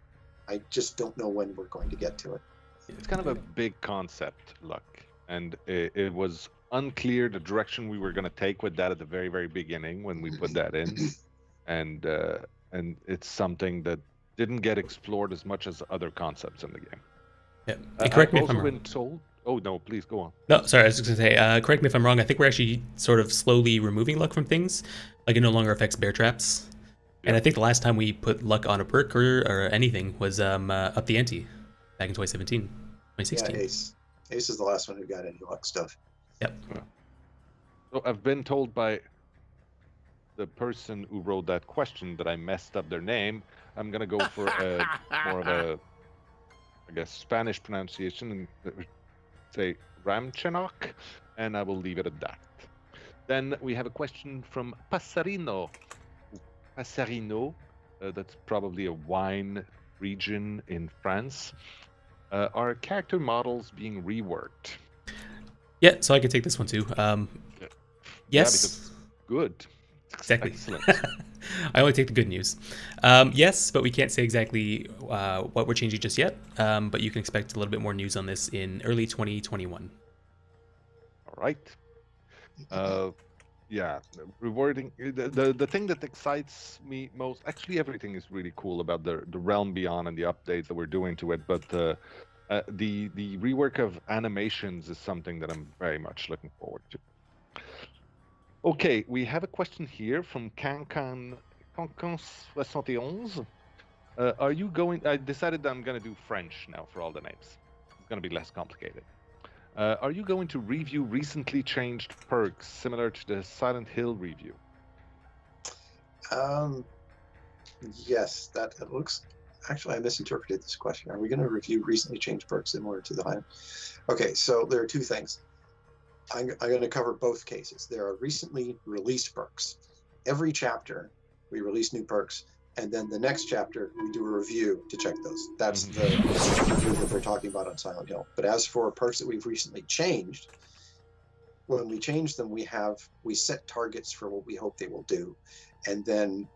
I just don't know when we're going to get to it. It's kind of a big concept, luck. And it was unclear the direction we were going to take with that at the very, very beginning when we put that in. And it's something that didn't get explored as much as other concepts in the game. Yeah. And correct me if I'm wrong. Been told. Oh, no, please go on. No, sorry, I was just going to say, correct me if I'm wrong. I think we're actually sort of slowly removing luck from things. Like it no longer affects bear traps. Yeah. And I think the last time we put luck on a perk or anything was up the ante back in 2017, 2016. Yeah, Ace is the last one who got any luck stuff. Yep. Yeah. So I've been told by the person who wrote that question that I messed up their name. I'm going to go for more of a, I guess, Spanish pronunciation and say Ramchenok, and I will leave it at that. Then we have a question from Passarino. That's probably a wine region in France. Are character models being reworked? Yeah, so I could take this one too. Yes. Good. Exactly. Excellent. I only take the good news. Yes, but we can't say exactly what we're changing just yet. But you can expect a little bit more news on this in early 2021. All right. Yeah, rewarding. The thing that excites me most, actually everything is really cool about the Realm Beyond and the update that we're doing to it, but the rework of animations is something that I'm very much looking forward to. Okay, we have a question here from Cancan71. Are you going? I decided that I'm going to do French now for all the names. It's going to be less complicated. Are you going to review recently changed perks similar to the Silent Hill review? Yes, that it looks. Actually, I misinterpreted this question. Are we going to review recently changed perks similar to the Hive? Okay, so there are two things. I'm going to cover both cases. There are recently released perks. Every chapter, we release new perks, and then the next chapter, we do a review to check those. That's the review that they're talking about on Silent Hill. But as for perks that we've recently changed, when we change them, we set targets for what we hope they will do, and then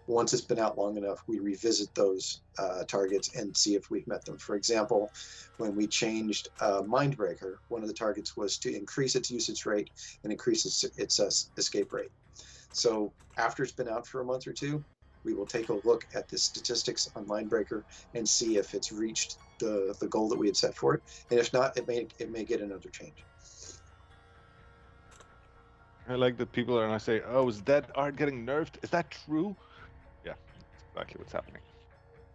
once it's been out long enough, we revisit those targets and see if we've met them. For example, when we changed Mindbreaker, one of the targets was to increase its usage rate and increase its escape rate. So after it's been out for a month or two, we will take a look at the statistics on Mindbreaker and see if it's reached the goal that we had set for it. And if not, it may get another change. I like that people are gonna say, "Oh, is that art getting nerfed? Is that true?" Yeah, that's exactly what's happening.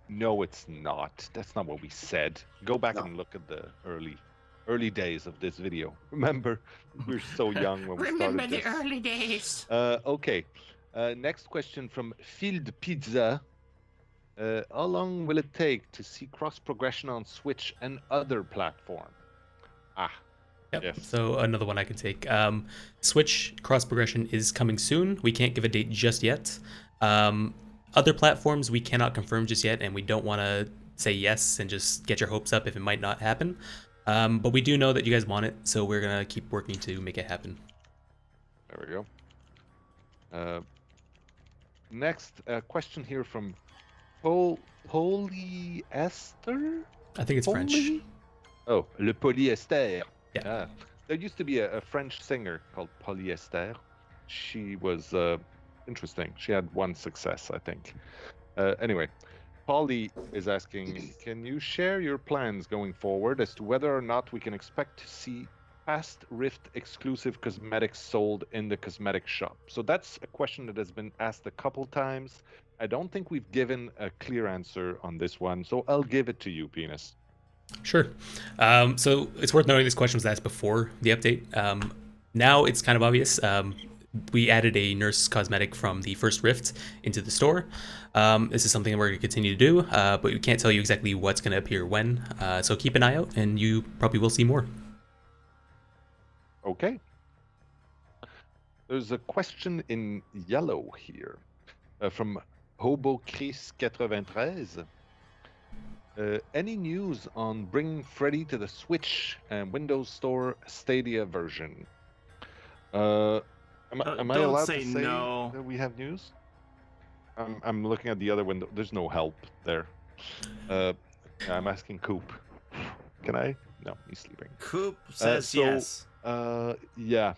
No, it's not. That's not what we said. Go back and look at the early days of this video. Remember, we were so young when we started Remember this. the early days. Okay. Next question from Field Pizza. How long will it take to see cross progression on Switch and other platforms? Yep. Yes. So another one I can take. Switch cross progression is coming soon. We can't give a date just yet. Other platforms we cannot confirm just yet, and we don't want to say yes and just get your hopes up if it might not happen. But we do know that you guys want it, so we're gonna keep working to make it happen. There we go. Next question here from Polyester? I think it's French. Oh, Le Polyester. Yeah. There used to be a French singer called Polyester. She was interesting. She had one success, I think. Anyway, Polly is asking, can you share your plans going forward as to whether or not we can expect to see past Rift exclusive cosmetics sold in the cosmetic shop? So that's a question that has been asked a couple times. I don't think we've given a clear answer on this one, so I'll give it to you, Penis. Sure. So it's worth noting this question was asked before the update. Now it's kind of obvious. We added a nurse cosmetic from the first Rift into the store. This is something that we're going to continue to do, but we can't tell you exactly what's going to appear when. So keep an eye out, and you probably will see more. Okay. There's a question in yellow here from Hobo Chris 93. Any news on bringing Freddie to the Switch and Windows Store Stadia version? Am I allowed to say no. that we have news? I'm looking at the other window. There's no help there. I'm asking Coop. Can I? No, he's sleeping. Coop says yes. Yeah.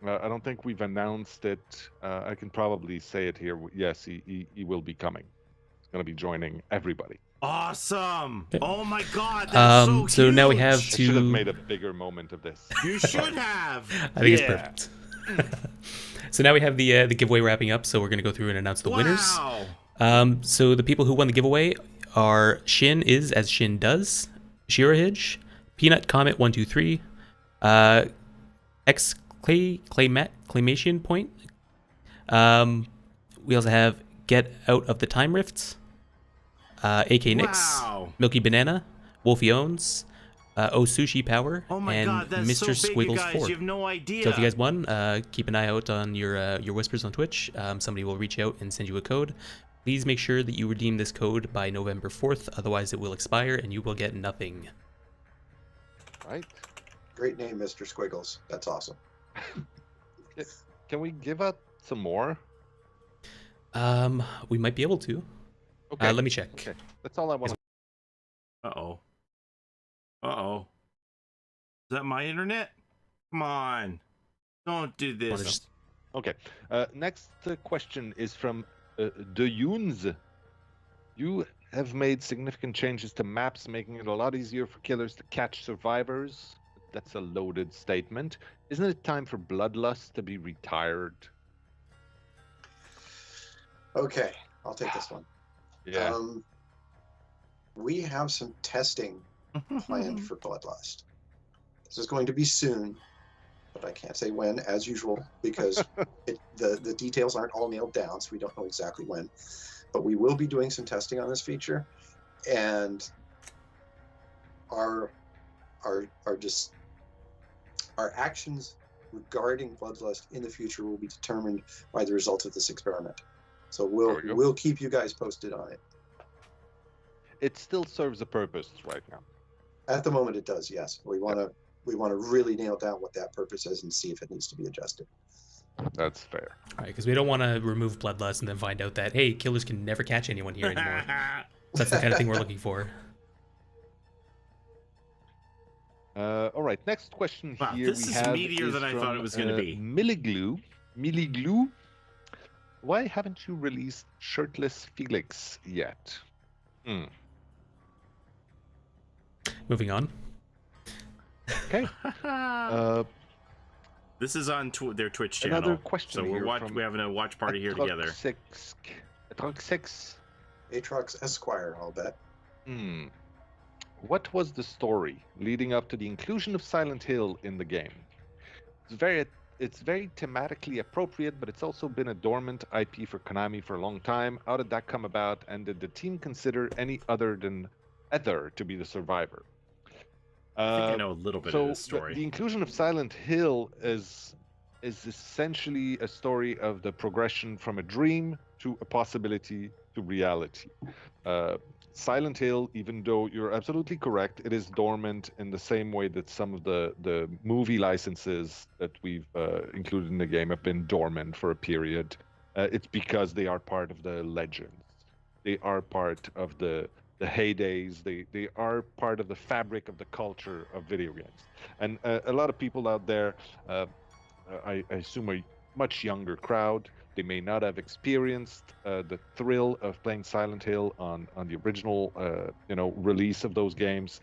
I don't think we've announced it. I can probably say it here. Yes, he will be coming. He's going to be joining everybody. Awesome! Oh my God, that's so huge. So now we have I should have made a bigger moment of this. You should have. I think it's perfect. So now we have the giveaway wrapping up. So we're gonna go through and announce the winners. So the people who won the giveaway are Shin is as Shin does, Shirahij, Peanut Comet 123, X Claymation Point. We also have Get Out of the Time Rifts. AK Nix, Milky Banana, Wolfie Owns, Sushi Power, and Mr. Squiggles 4. You have no idea. So if you guys won, keep an eye out on your whispers on Twitch. Somebody will reach out and send you a code. Please make sure that you redeem this code by November 4th, otherwise it will expire and you will get nothing. Right. Great name, Mr. Squiggles. That's awesome. Can we give out some more? We might be able to. Okay. Let me check. Okay. That's all I want. Uh-oh. Uh-oh. Is that my internet? Come on. Don't do this. Okay. Next question is from De Yoons. You have made significant changes to maps, making it a lot easier for killers to catch survivors. That's a loaded statement. Isn't it time for Bloodlust to be retired? Okay, I'll take this one. Yeah. We have some testing planned for Bloodlust. This is going to be soon, but I can't say when, as usual, because the details aren't all nailed down, so we don't know exactly when. But we will be doing some testing on this feature, and our actions regarding Bloodlust in the future will be determined by the results of this experiment. So we'll keep you guys posted on it. It still serves a purpose right now. At the moment, it does. Yes, we want to really nail down what that purpose is and see if it needs to be adjusted. That's fair. Right, because we don't want to remove Bloodlust and then find out that, hey, killers can never catch anyone here anymore. That's the kind of thing we're looking for. All right, next question wow, here this we is have meatier than I thought it was going to be. Milliglue. Why haven't you released Shirtless Felix yet? Moving on. Okay. This is on their Twitch channel. Another question so here we're having a watch party here together. Atrox Esquire, I'll bet. What was the story leading up to the inclusion of Silent Hill in the game? It's very thematically appropriate, but it's also been a dormant IP for Konami for a long time. How did that come about, and did the team consider any other than Ether to be the survivor? I think I know a little bit of this story. The inclusion of Silent Hill is essentially a story of the progression from a dream to a possibility to reality. Silent Hill, even though you're absolutely correct, it is dormant in the same way that some of the movie licenses that we've included in the game have been dormant for a period. It's because they are part of the legends. They are part of the heydays. They are part of the fabric of the culture of video games. And a lot of people out there, I assume a much younger crowd, they may not have experienced the thrill of playing Silent Hill on the original release of those games,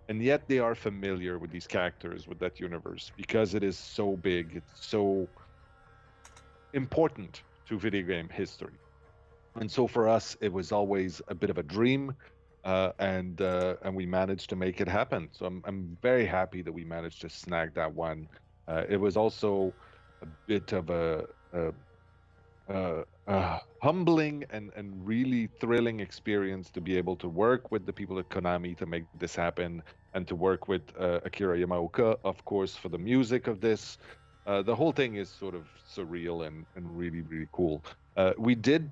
and yet they are familiar with these characters, with that universe, because it is so big, it's so important to video game history. And so for us, it was always a bit of a dream, and we managed to make it happen. So I'm very happy that we managed to snag that one. It was also a bit of a humbling and really thrilling experience to be able to work with the people at Konami to make this happen, and to work with Akira Yamaoka, of course, for the music of this. The whole thing is sort of surreal and really, really cool. We did,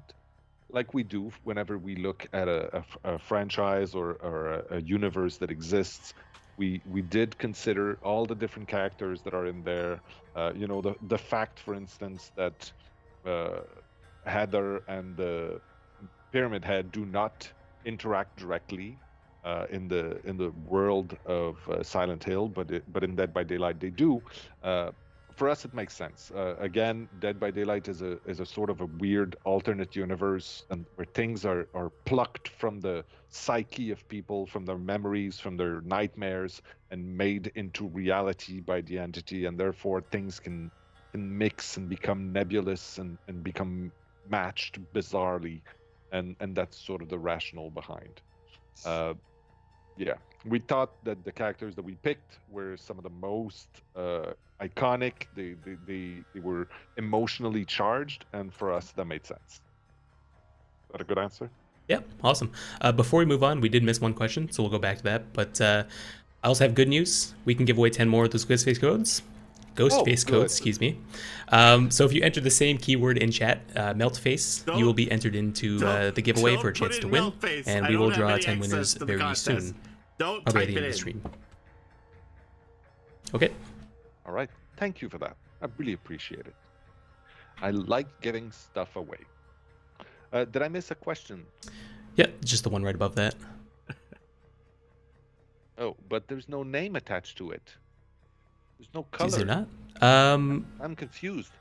like we do whenever we look at a franchise or a universe that exists, we did consider all the different characters that are in there. The fact, for instance, that Heather and the Pyramid Head do not interact directly in the world of Silent Hill, but in Dead by Daylight they do. For us, it makes sense. Again, Dead by Daylight is a sort of a weird alternate universe, and where things are plucked from the psyche of people, from their memories, from their nightmares, and made into reality by the entity, and therefore things can mix and become nebulous and become matched bizarrely, and that's sort of the rationale behind. We thought that the characters that we picked were some of the most iconic. They were emotionally charged, and for us that made sense. Is that a good answer? Yeah, awesome. Before we move on, we did miss one question, so we'll go back to that. But I also have good news. We can give away 10 more of those Ghostface codes. Excuse me. So if you enter the same keyword in chat, Meltface, you will be entered into the giveaway for a chance to win, and we will draw 10 winners very soon. Don't Probably type at the end it of the in. stream. Okay. All right. Thank you for that. I really appreciate it. I like giving stuff away. Did I miss a question? Yeah, just the one right above that. Oh, but there's no name attached to it. There's no color. Is there not? I'm confused.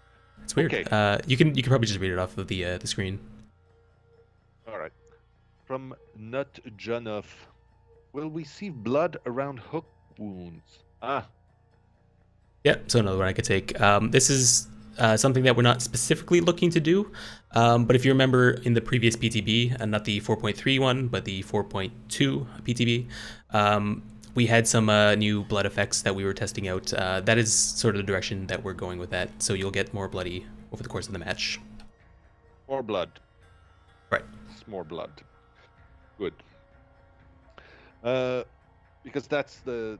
It's weird. Okay. You can probably just read it off of the screen. All right. From Nut Janov. Will we see blood around hook wounds? Yeah, so another one I could take. This is something that we're not specifically looking to do, but if you remember in the previous PTB, not the 4.3 one, but the 4.2 PTB, we had some new blood effects that we were testing out. That is sort of the direction that we're going with that, so you'll get more bloody over the course of the match. More blood. Right. It's more blood. Good. Because that's the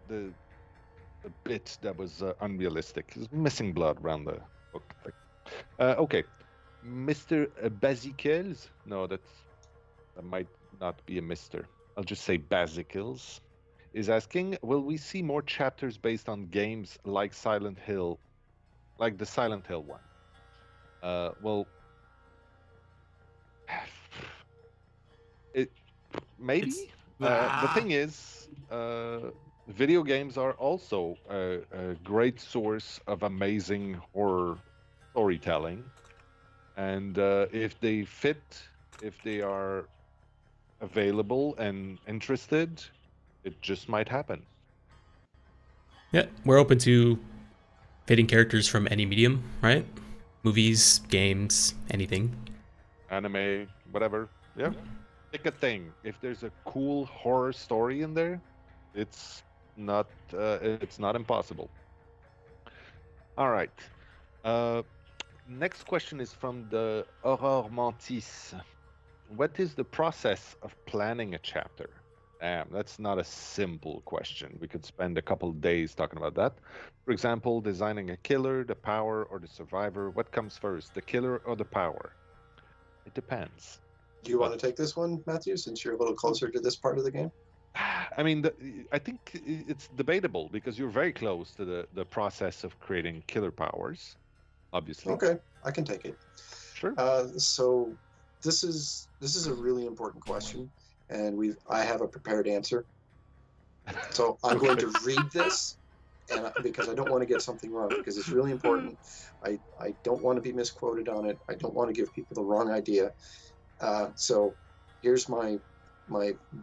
bit that was unrealistic. It's missing blood around the hook. Okay. Mr. Basicles? No, that might not be a Mr. I'll just say Basicles. Is asking, will we see more chapters based on games like Silent Hill, like the Silent Hill one? Well, it maybe. The thing is, video games are also a great source of amazing horror storytelling, and if they fit, if they are available and interested, it just might happen. Yeah, we're open to fitting characters from any medium, right? Movies, games, anything. Anime, whatever. Yeah. Pick a thing. If there's a cool horror story in there, it's not impossible. All right. Next question is from the Aurore Mantis. What is the process of planning a chapter? Damn, that's not a simple question. We could spend a couple of days talking about that. For example, designing a killer, the power, or the survivor. What comes first, the killer or the power? It depends. Do you want to take this one, Matthew, since you're a little closer to this part of the game? I mean, I think it's debatable because you're very close to the process of creating killer powers, obviously. Okay, I can take it. Sure. So this is a really important question, and I have a prepared answer. So I'm going to read this, and because I don't want to get something wrong, because it's really important. I don't want to be misquoted on it. I don't want to give people the wrong idea. So here's my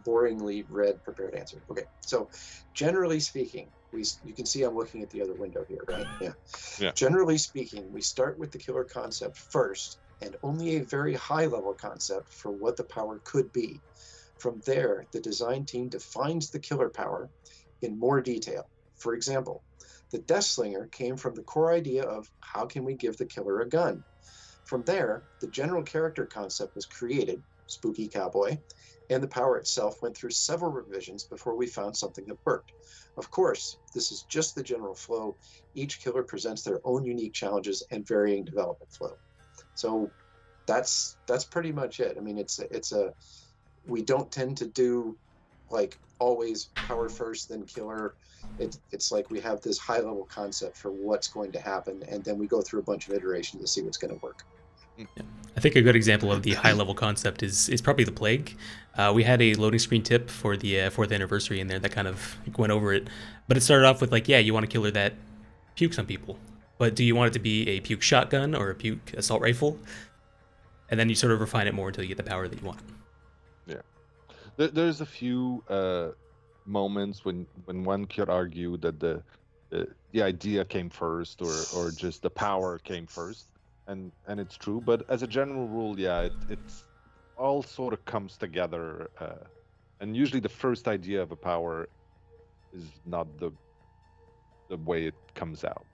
boringly read prepared answer. Okay, so generally speaking, you can see I'm looking at the other window here, right? Yeah. Generally speaking, we start with the killer concept first, and only a very high level concept for what the power could be. From there, the design team defines the killer power in more detail. For example, the Death Slinger came from the core idea of how can we give the killer a gun. From there, the general character concept was created, Spooky Cowboy, and the power itself went through several revisions before we found something that worked. Of course, this is just the general flow. Each killer presents their own unique challenges and varying development flow. So that's pretty much it. I mean, we don't tend to do like always power first, then killer. It's like we have this high level concept for what's going to happen, and then we go through a bunch of iterations to see what's going to work. Yeah. I think a good example of the high level concept is probably the Plague. We had a loading screen tip for the 4th anniversary in there that kind of went over it, but it started off with like, yeah, you want a killer that pukes on people, but do you want it to be a puke shotgun or a puke assault rifle? And then you sort of refine it more until you get the power that you want. Yeah, there's a few moments when one could argue that the idea came first, or just the power came first. And it's true, but as a general rule, yeah, it's all sort of comes together, and usually the first idea of a power is not the way it comes out,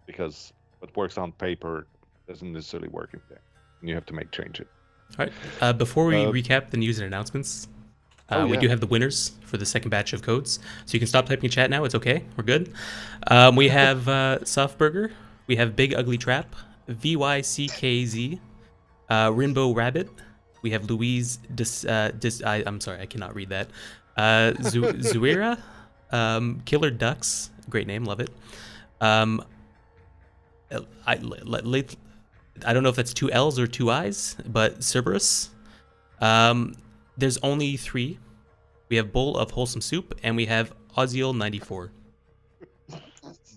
because what works on paper doesn't necessarily work in there, and you have to make changes. All right. Before we recap the news and announcements, we do have the winners for the second batch of codes, so you can stop typing in chat now. It's okay. We're good. We have Softburger. We have Big Ugly Trap. VYCKZ, Rainbow Rabbit. We have Louise I'm sorry, I cannot read that. Zuira, Killer Ducks, great name, love it. I don't know if that's 2 L's or 2 I's, but Cerberus. There's only 3. We have Bowl of Wholesome Soup, and we have Oziel94.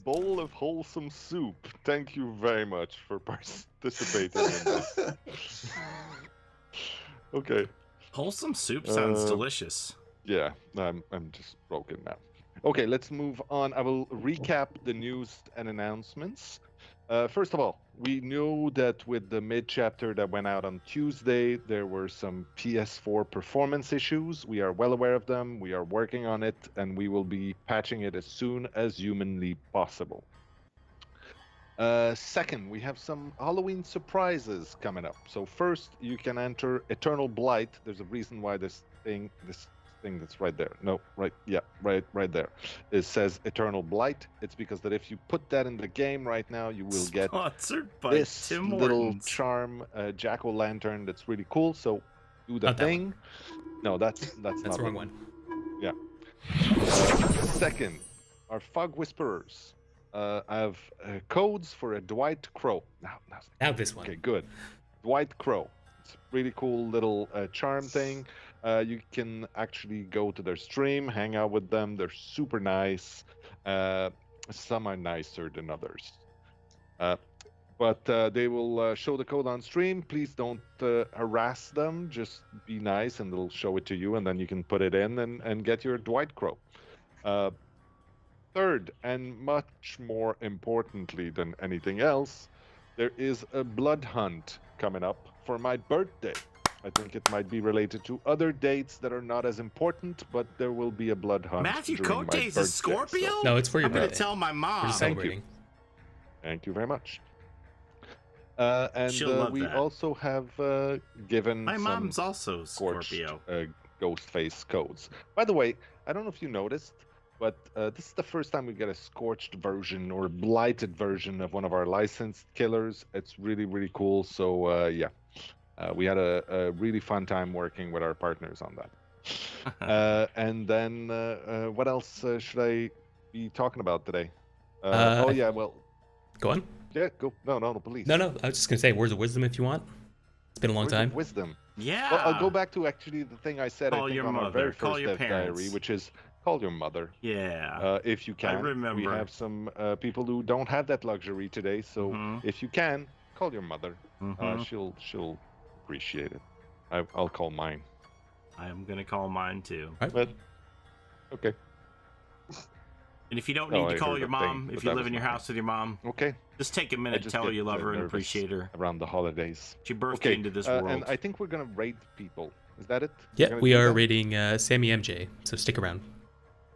Bowl of wholesome soup. Thank you very much for participating in this. Okay. Wholesome soup sounds delicious. Yeah, I'm just broken now. Okay, let's move on. I will recap the news and announcements. First of all, we knew that with the mid-chapter that went out on Tuesday, there were some PS4 performance issues. We are well aware of them. We are working on it, and we will be patching it as soon as humanly possible. Second, we have some Halloween surprises coming up. So first, you can enter Eternal Blight. There's a reason why this thing that's right there. No, right there. It says Eternal Blight. It's because that if you put that in the game right now, you will get this little charm Jack-O-Lantern that's really cool. So do the thing. No, that's not the wrong one. Yeah. Second, our Fog Whisperers. I have codes for a Dwight Crow. Now this one. Okay, good. Dwight Crow. It's a really cool little charm thing. You can actually go to their stream, hang out with them. They're super nice. Some are nicer than others. But they will show the code on stream. Please don't harass them. Just be nice, and they'll show it to you, and then you can put it in and get your Dwight Crow. Third, and much more importantly than anything else, there is a blood hunt coming up for my birthday. I think it might be related to other dates that are not as important, but there will be a blood hunt. Matthew during my Cote's birthday, a Scorpio? so No, it's for your I'm gonna birthday. tell my mom. We're celebrating. Thank you very much. And She'll love we that. also have given My some mom's also scorched, Scorpio. ghost face codes. By the way, I don't know if you noticed, but this is the first time we get a scorched version or blighted version of one of our licensed killers. It's really, really cool. So yeah, we had a really fun time working with our partners on that. And then what else should I be talking about today? Oh yeah, well, Go on. yeah, go. No, please. No, I was just gonna say words of wisdom if you want. It's been a long Words of time. wisdom. Yeah. Well, I'll go back to actually the thing I said. Call I think your on our mother. very Call first your Dev parents. Diary, which is call your mother. Yeah. If you can. remember. We have some people who don't have that luxury today, so Mhm. if you can, call your mother. Mhm. She'll appreciate it. I'll call mine. I'm gonna call mine too. But okay, And if you don't No, need to I call heard your a thing, mom, but if you that live was in your mine. house with your mom, okay. just take a I minute, just tell her get, you love her and nervous appreciate her. around the holidays. She birthed Okay, you into this world. and I think we're gonna rate people. Is that it? We're Yeah, gonna we do are that? rating Sammy MJ, so stick around.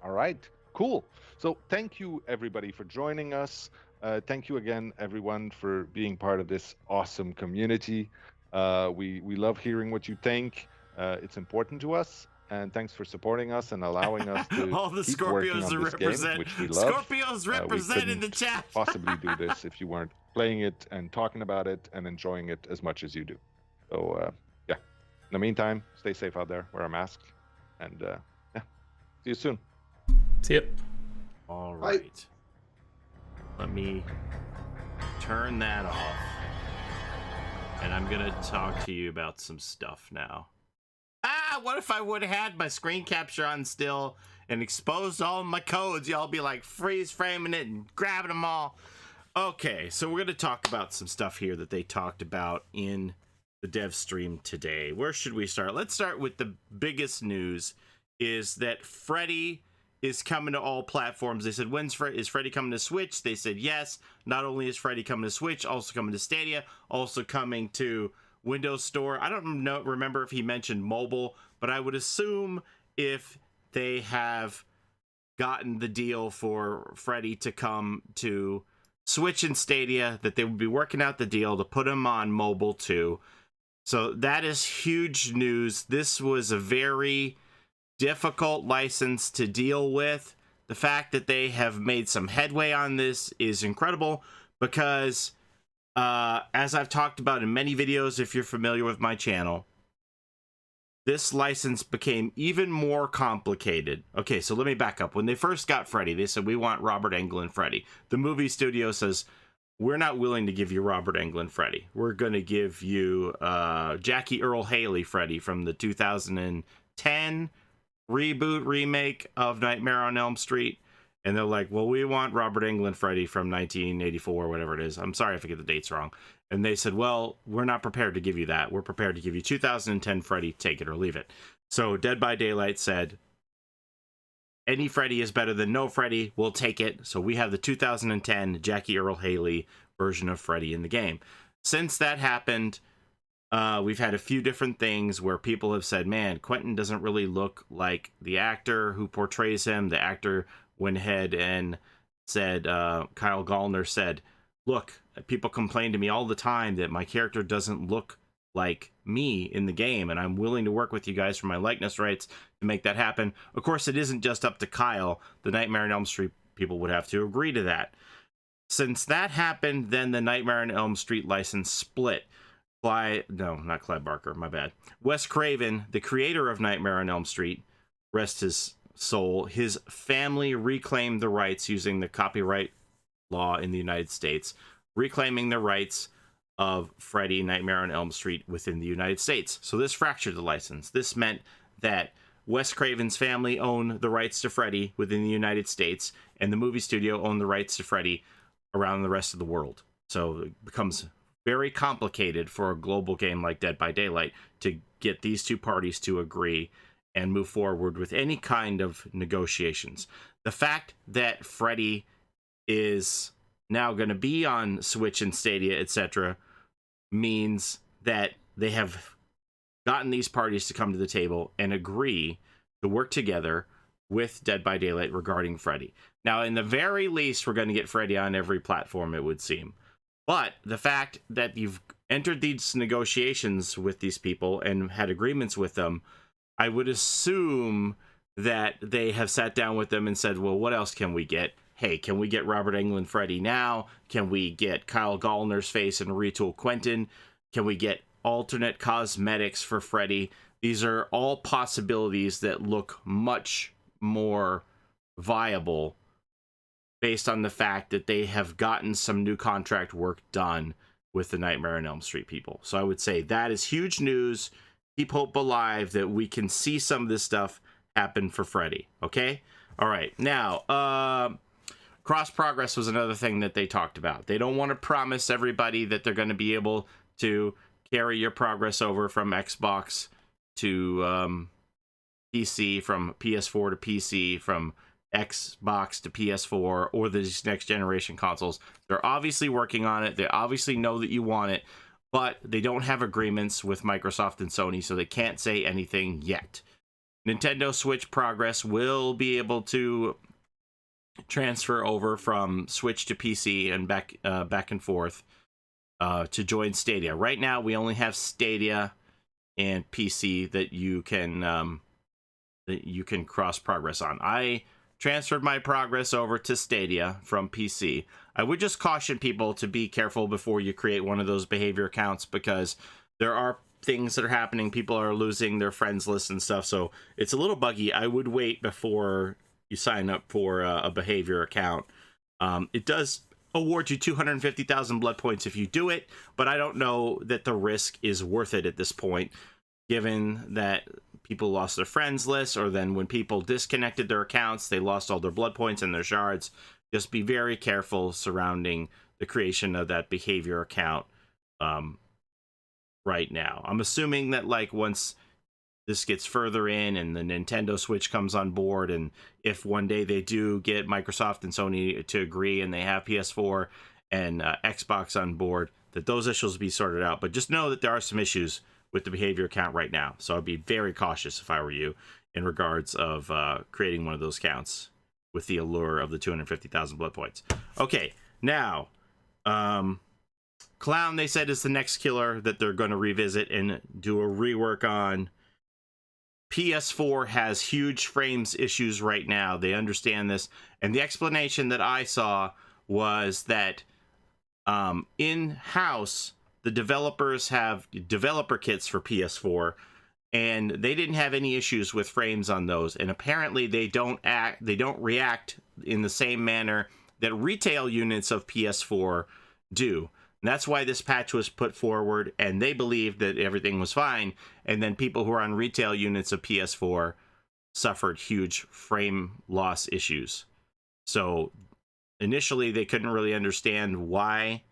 All right, cool. So thank you everybody for joining us. Thank you again, everyone, for being part of this awesome community. We love hearing what you think. It's important to us, and thanks for supporting us and allowing us to All the keep working Scorpios on to this game, represent. which we love. Scorpios We represent in the couldn't chat. possibly do this if you weren't playing it and talking about it and enjoying it as much as you do. So yeah. In the meantime, stay safe out there. Wear a mask, and yeah, see you soon. See ya. All right. Let me turn that off. And I'm going to talk to you about some stuff now. What if I would have had my screen capture on still and exposed all my codes? Y'all be like freeze framing it and grabbing them all. Okay, so we're going to talk about some stuff here that they talked about in the dev stream today. Where should we start? Let's start with the biggest news is that Freddie is coming to all platforms. They said, is Freddie coming to Switch? They said yes. Not only is Freddie coming to Switch, also coming to Stadia, also coming to Windows Store. I don't remember if he mentioned mobile, but I would assume if they have gotten the deal for Freddie to come to Switch and Stadia, that they would be working out the deal to put him on mobile too. So that is huge news. This was a very difficult license to deal with. The fact that they have made some headway on this is incredible because as I've talked about in many videos, if you're familiar with my channel, this license became even more complicated. Okay, so let me back up. When they first got Freddie, they said, we want Robert Englund Freddie. The movie studio says, we're not willing to give you Robert Englund Freddie. We're going to give you Jackie Earle Haley Freddie from the 2010 reboot remake of Nightmare on Elm Street. And they're like, well, we want Robert Englund Freddie from 1984, whatever it is. I'm sorry if I get the dates wrong. And they said, well, we're not prepared to give you that. We're prepared to give you 2010 Freddie, take it or leave it. So Dead by Daylight said, any Freddie is better than no Freddie. We'll take it. So we have the 2010 Jackie Earle Haley version of Freddie in the game. Since that happened, we've had a few different things where people have said, man, Quentin doesn't really look like the actor who portrays him. The actor went ahead and said, Kyle Gallner said, look, people complain to me all the time that my character doesn't look like me in the game, and I'm willing to work with you guys for my likeness rights to make that happen. Of course, it isn't just up to Kyle. The Nightmare on Elm Street people would have to agree to that. Since that happened, then the Nightmare on Elm Street license split. Not Clive Barker, my bad. Wes Craven, the creator of Nightmare on Elm Street, rest his soul, his family reclaimed the rights using the copyright law in the United States, reclaiming the rights of Freddie, Nightmare on Elm Street within the United States. So this fractured the license. This meant that Wes Craven's family owned the rights to Freddie within the United States, and the movie studio owned the rights to Freddie around the rest of the world. So it becomes very complicated for a global game like Dead by Daylight to get these two parties to agree and move forward with any kind of negotiations. The fact that Freddie is now going to be on Switch and Stadia, etc., means that they have gotten these parties to come to the table and agree to work together with Dead by Daylight regarding Freddie. Now, in the very least, we're going to get Freddie on every platform, it would seem. But the fact that you've entered these negotiations with these people and had agreements with them, I would assume that they have sat down with them and said, well, what else can we get? Hey, can we get Robert Englund Freddie now? Can we get Kyle Gallner's face and retool Quentin? Can we get alternate cosmetics for Freddie? These are all possibilities that look much more viable based on the fact that they have gotten some new contract work done with the Nightmare on Elm Street people. So I would say that is huge news. Keep hope alive that we can see some of this stuff happen for Freddie. Okay? All right. Now, cross progress was another thing that they talked about. They don't want to promise everybody that they're going to be able to carry your progress over from Xbox to PC, from PS4 to PC, from Xbox to PS4, or these next generation consoles. They're obviously working on it. They obviously know that you want it, but they don't have agreements with Microsoft and Sony, so they can't say anything yet. Nintendo Switch progress will be able to transfer over from Switch to PC and back and forth to join Stadia. Right now, we only have Stadia and PC that you can cross progress on. I transferred my progress over to Stadia from PC. I would just caution people to be careful before you create one of those behavior accounts, because there are things that are happening. People are losing their friends list and stuff, so it's a little buggy. I would wait before you sign up for a behavior account. It does award you 250,000 blood points if you do it, but I don't know that the risk is worth it at this point, given that people lost their friends list, or then when people disconnected their accounts, they lost all their blood points and their shards. Just be very careful surrounding the creation of that behavior account right now. I'm assuming that, like, once this gets further in and the Nintendo Switch comes on board, and if one day they do get Microsoft and Sony to agree and they have PS4 and Xbox on board, that those issues will be sorted out. But just know that there are some issues with the behavior account right now, so I'd be very cautious if I were you in regards of creating one of those accounts with the allure of the 250,000 blood points. Okay, now, Clown, they said, is the next killer that they're going to revisit and do a rework on. PS4 has huge frames issues right now. They understand this, and the explanation that I saw was that in-house, the developers have developer kits for PS4, and they didn't have any issues with frames on those. And apparently, they don't react in the same manner that retail units of PS4 do. And that's why this patch was put forward, and they believed that everything was fine. And then people who are on retail units of PS4 suffered huge frame loss issues. So initially, they couldn't really understand why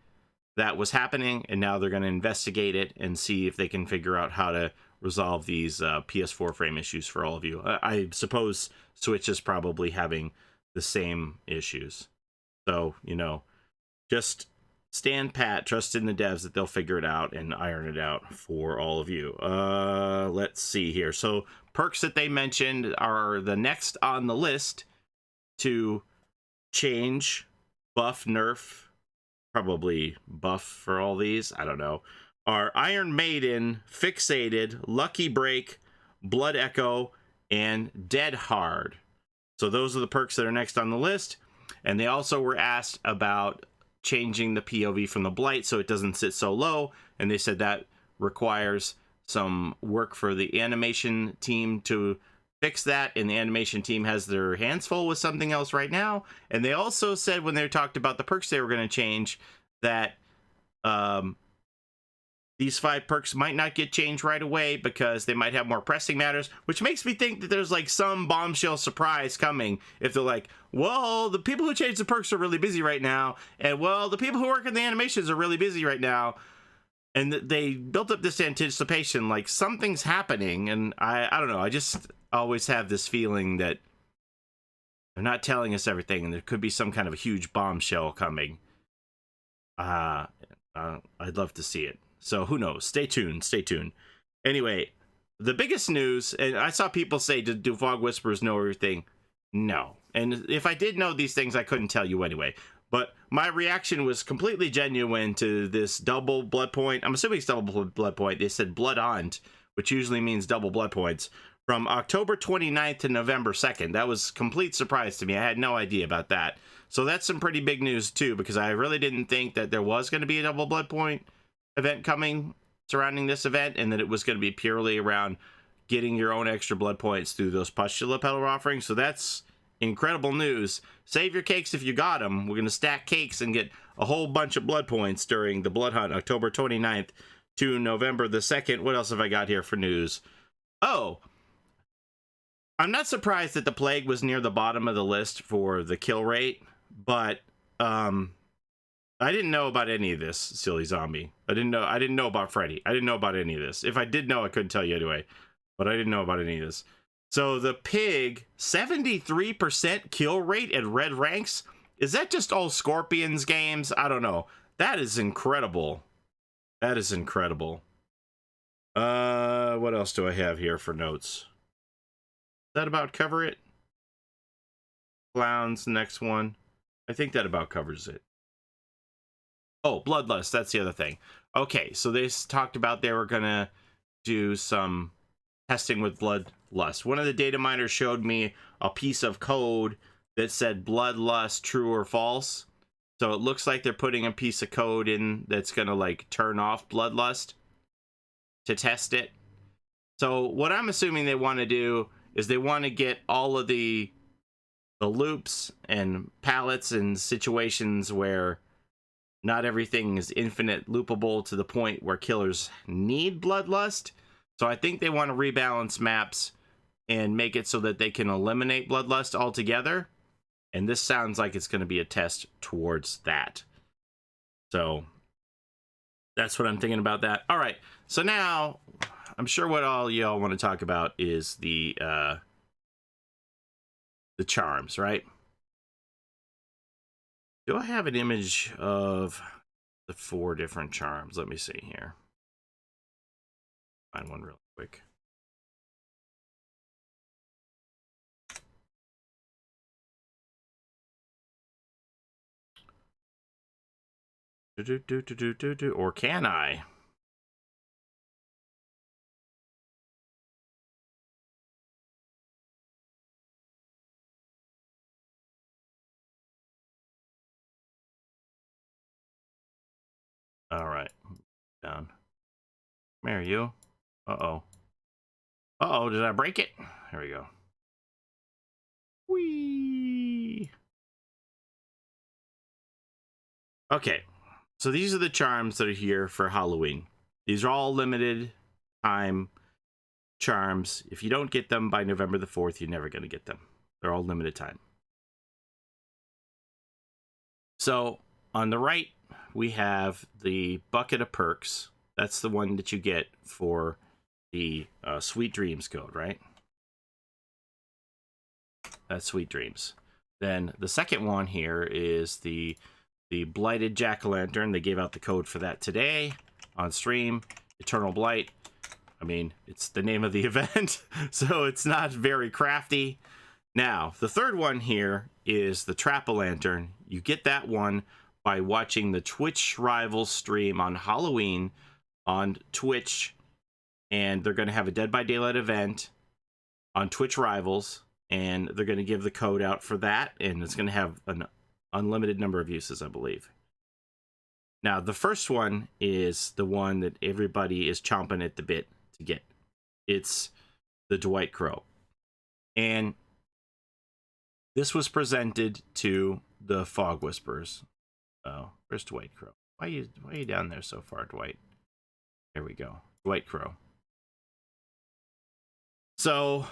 that was happening, and now they're going to investigate it and see if they can figure out how to resolve these PS4 frame issues for all of you. I suppose Switch is probably having the same issues. So, you know, just stand pat, trust in the devs that they'll figure it out and iron it out for all of you. Let's see here. So perks that they mentioned are the next on the list to change, buff, nerf, probably buff for all these, I don't know, are Iron Maiden, Fixated, Lucky Break, Blood Echo, and Dead Hard. So those are the perks that are next on the list. And they also were asked about changing the POV from the Blight so it doesn't sit so low, and they said that requires some work for the animation team to fix that, and the animation team has their hands full with something else right now. And they also said when they talked about the perks they were going to change that these 5 perks might not get changed right away because they might have more pressing matters, which makes me think that there's like some bombshell surprise coming if they're like, well, the people who change the perks are really busy right now, and well, the people who work in the animations are really busy right now. And they built up this anticipation like something's happening, and I don't know, I just always have this feeling that they're not telling us everything and there could be some kind of a huge bombshell coming. I'd love to see it. So who knows? Stay tuned. Stay tuned. Anyway, the biggest news, and I saw people say, do Fog Whisperers know everything? No. And if I did know these things, I couldn't tell you anyway. But my reaction was completely genuine to this double blood point. I'm assuming it's double blood point. They said blood hunt, which usually means double blood points, from October 29th to November 2nd. That was a complete surprise to me. I had no idea about that. So that's some pretty big news too, because I really didn't think that there was going to be a double blood point event coming surrounding this event, and that it was going to be purely around getting your own extra blood points through those Pustula Petal offerings. So that's incredible news. Save your cakes if you got them. We're going to stack cakes and get a whole bunch of blood points during the blood hunt, October 29th to November the 2nd. What else have I got here for news? Oh, I'm not surprised that the plague was near the bottom of the list for the kill rate, but I didn't know about any of this, silly zombie. I didn't know about Freddie. I didn't know about any of this. If I did know, I couldn't tell you anyway. But I didn't know about any of this. So the pig, 73% kill rate at red ranks. Is that just all Scorpions games? I don't know. That is incredible. That is incredible. What else do I have here for notes? Does that about cover it? Clowns, next one. I think that about covers it. Oh, Bloodlust, that's the other thing. Okay, so they talked about they were going to do some testing with Bloodlust. One of the data miners showed me a piece of code that said Bloodlust true or false. So it looks like they're putting a piece of code in that's going to like turn off Bloodlust to test it. So what I'm assuming they want to do is they want to get all of the loops and palettes and situations where not everything is infinite loopable to the point where killers need Bloodlust. So I think they want to rebalance maps and make it so that they can eliminate Bloodlust altogether. And this sounds like it's going to be a test towards that. So that's what I'm thinking about that. All right. So now I'm sure what all y'all want to talk about is the charms, right? Do I have an image of the 4 different charms? Let me see here. Find one real quick. Or can I? All right, down. Come here, you. Uh-oh. Uh-oh, did I break it? There we go. Whee! Okay, so these are the charms that are here for Halloween. These are all limited time charms. If you don't get them by November the 4th, you're never going to get them. They're all limited time. So, on the right, we have the bucket of perks. That's the one that you get for the Sweet Dreams code, right? That's Sweet Dreams. Then the second one here is the Blighted Jack-O-Lantern. They gave out the code for that today on stream. Eternal Blight. I mean, it's the name of the event, so it's not very crafty. Now, the third one here is the Trap-O-Lantern. You get that one by watching the Twitch Rivals stream on Halloween on Twitch, and they're going to have a Dead by Daylight event on Twitch Rivals, and they're going to give the code out for that, and it's going to have an unlimited number of uses, I believe. Now, the first one is the one that everybody is chomping at the bit to get. It's the Dwight Crow. And this was presented to the Fog Whisperers. Oh, where's Dwight Crow? Why are you down there so far, Dwight? There we go. Dwight Crow. So,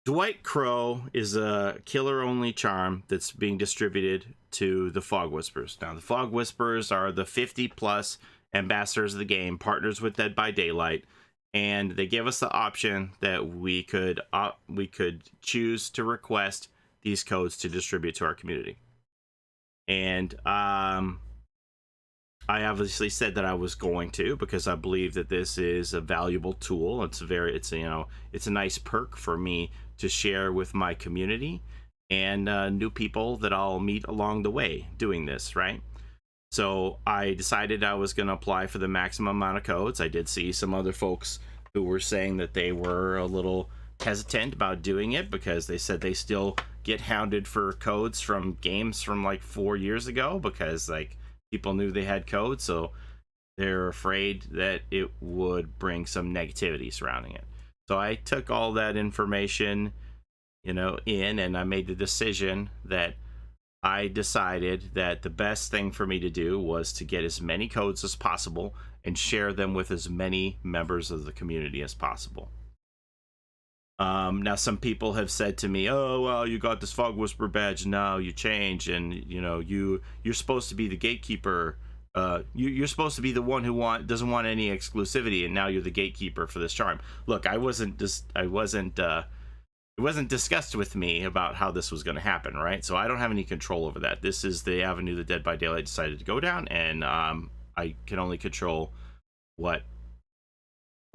Dwight Crow is a killer-only charm that's being distributed to the Fog Whisperers. Now, the Fog Whisperers are the 50-plus ambassadors of the game, partners with Dead by Daylight, and they give us the option that we could choose to request these codes to distribute to our community. And I obviously said that I was going to, because I believe that this is a valuable tool. It's a nice perk for me to share with my community and new people that I'll meet along the way doing this, right? So I decided I was going to apply for the maximum amount of codes. I did see some other folks who were saying that they were a little hesitant about doing it because they said they still get hounded for codes from games from like 4 years ago because like people knew they had codes, so they're afraid that it would bring some negativity surrounding it. So I took all that information, in, and I made the decision that I decided that the best thing for me to do was to get as many codes as possible and share them with as many members of the community as possible. Now, some people have said to me, "Oh, well, you got this Fog Whisperer badge, now you change, and you're supposed to be the gatekeeper. You're supposed to be the one who doesn't want any exclusivity, and now you're the gatekeeper for this charm." Look, it wasn't discussed with me about how this was going to happen, right? So I don't have any control over that. This is the avenue that Dead by Daylight decided to go down, and I can only control what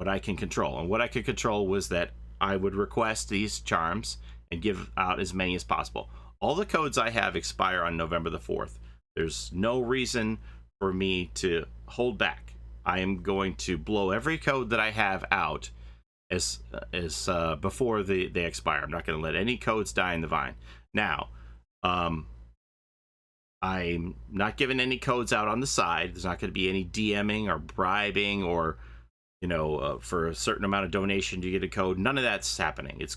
I can control. And what I could control was that I would request these charms and give out as many as possible. All the codes I have expire on November the 4th. There's no reason for me to hold back. I am going to blow every code that I have out as before they expire. I'm not going to let any codes die in the vine. Now, I'm not giving any codes out on the side. There's not going to be any DMing or bribing or for a certain amount of donation you get a code. None of that's happening. It's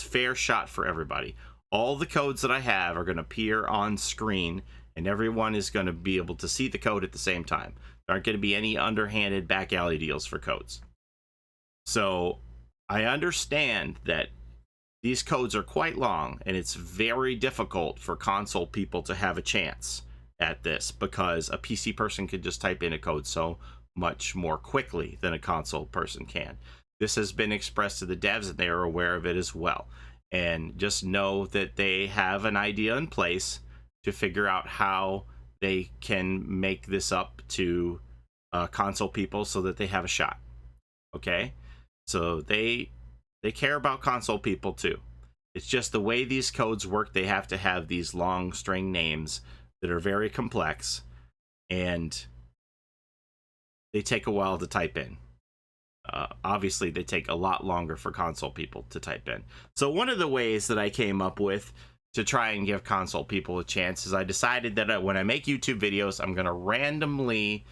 fair shot for everybody. All the codes that I have are going to appear on screen, and everyone is going to be able to see the code at the same time. There aren't going to be any underhanded back alley deals for codes. So I understand that these codes are quite long, and it's very difficult for console people to have a chance at this because a PC person could just type in a code so much more quickly than a console person can. This has been expressed to the devs, and they are aware of it as well. And just know that they have an idea in place to figure out how they can make this up to console people so that they have a shot. Okay? So they care about console people too. It's just the way these codes work, they have to have these long string names that are very complex, and they take a while to type in. Obviously, they take a lot longer for console people to type in. So one of the ways that I came up with to try and give console people a chance is I decided that when I make YouTube videos, I'm going to randomly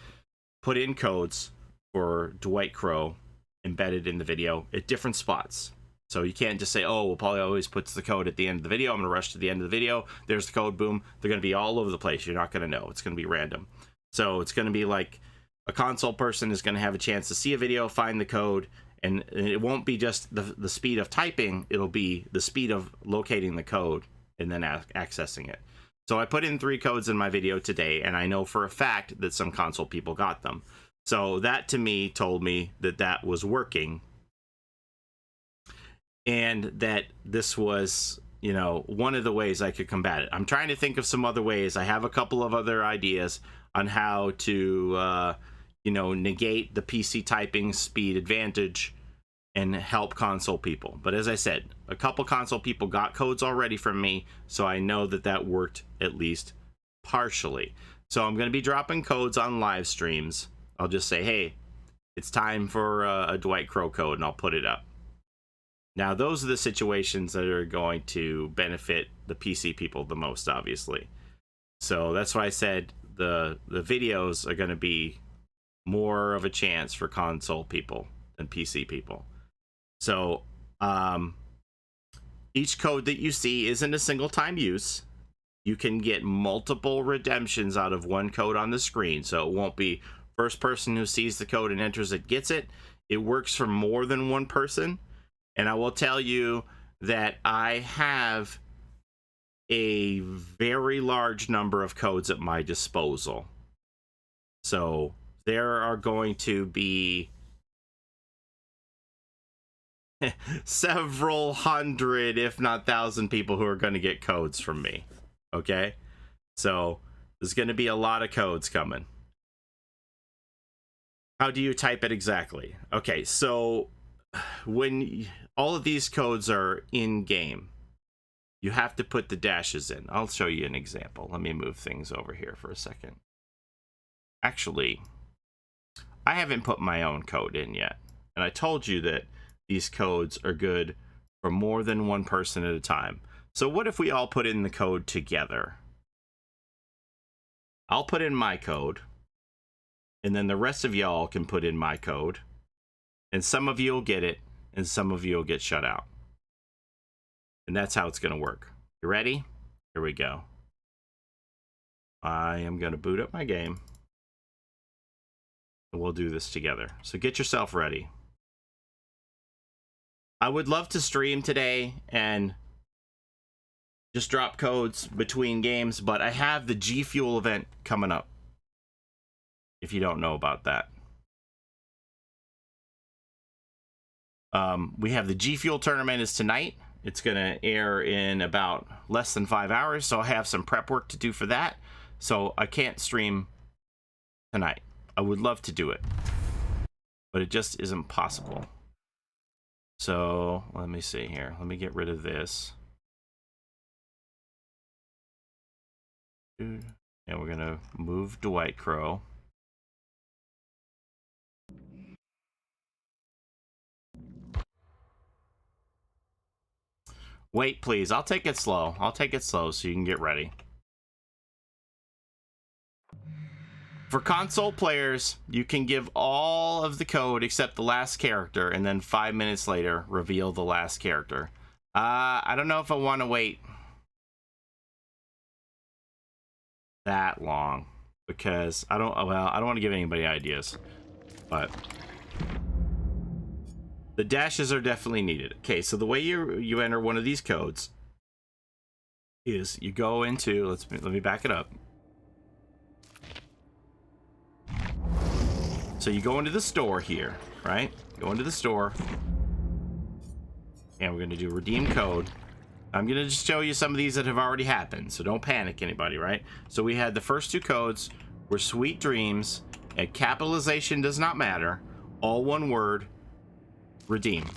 put in codes for Dwight Crow embedded in the video at different spots. So you can't just say, "Oh, well, Paulie always puts the code at the end of the video. I'm going to rush to the end of the video. There's the code, boom." They're going to be all over the place. You're not going to know. It's going to be random. So it's going to be like a console person is going to have a chance to see a video, find the code, and it won't be just the speed of typing. It'll be the speed of locating the code and then accessing it. So I put in 3 codes in my video today, and I know for a fact that some console people got them. So that to me told me that that was working, and that this was, one of the ways I could combat it. I'm trying to think of some other ways. I have a couple of other ideas on how to negate the PC typing speed advantage and help console people. But as I said, a couple console people got codes already from me, so I know that that worked at least partially. So I'm going to be dropping codes on live streams. I'll just say, "Hey, it's time for a Dwight Crow code," and I'll put it up. Now, those are the situations that are going to benefit the PC people the most, obviously. So that's why I said the videos are going to be more of a chance for console people than PC people. So Each code that you see isn't a single time use. You can get multiple redemptions out of one code on the screen. So it won't be first person who sees the code and enters it gets it. It works for more than one person. And I will tell you that I have a very large number of codes at my disposal. So there are going to be several hundred, if not thousand people who are going to get codes from me. Okay? So there's going to be a lot of codes coming. How do you type it exactly? Okay, so when all of these codes are in game, you have to put the dashes in. I'll show you an example. Let me move things over here for a second. Actually, I haven't put my own code in yet. And I told you that these codes are good for more than one person at a time. So what if we all put in the code together? I'll put in my code, and then the rest of y'all can put in my code, and some of you will get it, and some of you will get shut out. And that's how it's going to work. You ready? Here we go. I am going to boot up my game, and we'll do this together. So get yourself ready. I would love to stream today and just drop codes between games, but I have the G Fuel event coming up, if you don't know about that. We have the G Fuel tournament is tonight. It's going to air in about less than 5 hours, so I have some prep work to do for that. So I can't stream tonight. I would love to do it, but it just isn't possible. So let me see here. Let me get rid of this. And we're going to move Dwight Crow. Wait, please. I'll take it slow. I'll take it slow so you can get ready. For console players, you can give all of the code except the last character, and then 5 minutes later, reveal the last character. I don't know if I want to wait that long, because I don't want to give anybody ideas, but the dashes are definitely needed. Okay, so the way you enter one of these codes is you go into, let me back it up. So you go into the store here, right? Go into the store, and we're going to do redeem code. I'm going to just show you some of these that have already happened, so don't panic anybody, right? So we had the first two codes were Sweet Dreams, and capitalization does not matter, all one word, redeem.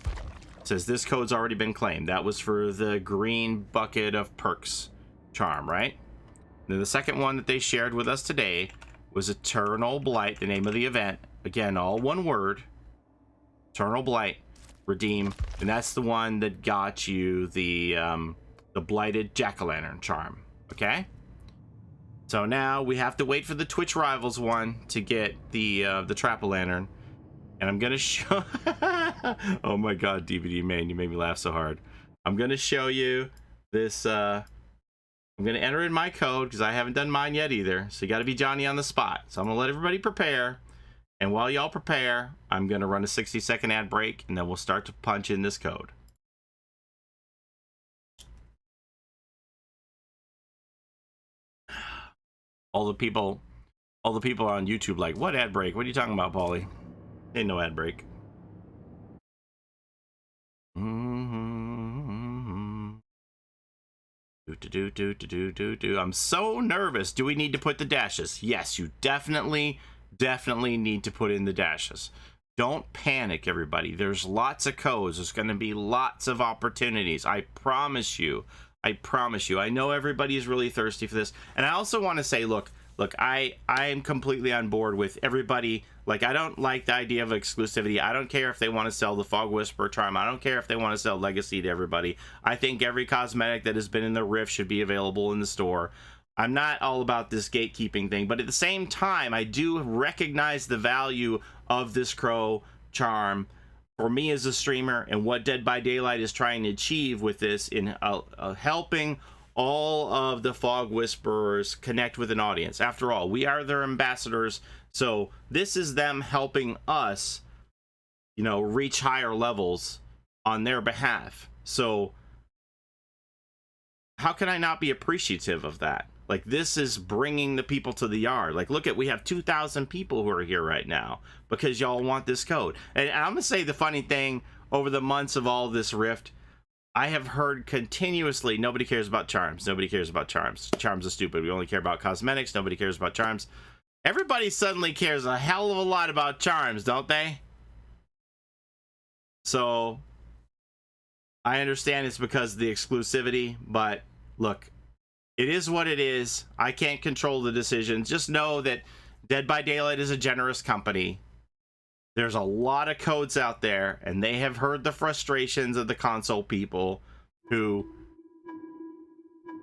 It says this code's already been claimed. That was for the green bucket of perks charm, right? Then the second one that they shared with us today was Eternal Blight, the name of the event. Again, all one word, Eternal Blight, redeem, and that's the one that got you the Blighted Jack-O-Lantern charm. Okay, so now we have to wait for the Twitch Rivals one to get the Trap-O-Lantern, and I'm gonna show. Oh my God, DVD man, you made me laugh so hard. I'm gonna show you this. I'm gonna enter in my code because I haven't done mine yet either. So you got to be Johnny on the spot. So I'm gonna let everybody prepare. And while y'all prepare, I'm going to run a 60-second ad break, and then we'll start to punch in this code. All the people on YouTube like, what ad break? What are you talking about, Paulie? Ain't no ad break. I'm so nervous. Do we need to put the dashes? Yes, you definitely need to put in the dashes. Don't panic, everybody. There's lots of codes. There's going to be lots of opportunities. I promise you. I promise you. I know everybody is really thirsty for this. And I also want to say, look, I am completely on board with everybody. Like, I don't like the idea of exclusivity. I don't care if they want to sell the Fog Whisperer charm. I don't care if they want to sell Legacy to everybody. I think every cosmetic that has been in the Rift should be available in the store. I'm not all about this gatekeeping thing, but at the same time, I do recognize the value of this Crow charm for me as a streamer, and what Dead by Daylight is trying to achieve with this in helping all of the Fog Whisperers connect with an audience. After all, we are their ambassadors, so this is them helping us, you know, reach higher levels on their behalf. So how can I not be appreciative of that? Like, this is bringing the people to the yard. Like, look at, we have 2,000 people who are here right now because y'all want this code. And I'm gonna say the funny thing, over the months of all this rift, I have heard continuously, nobody cares about charms. Nobody cares about charms. Charms are stupid. We only care about cosmetics. Nobody cares about charms. Everybody suddenly cares a hell of a lot about charms, don't they? So I understand it's because of the exclusivity, but look, it is what it is. I can't control the decisions. Just know that Dead by Daylight is a generous company. There's a lot of codes out there, and they have heard the frustrations of the console people who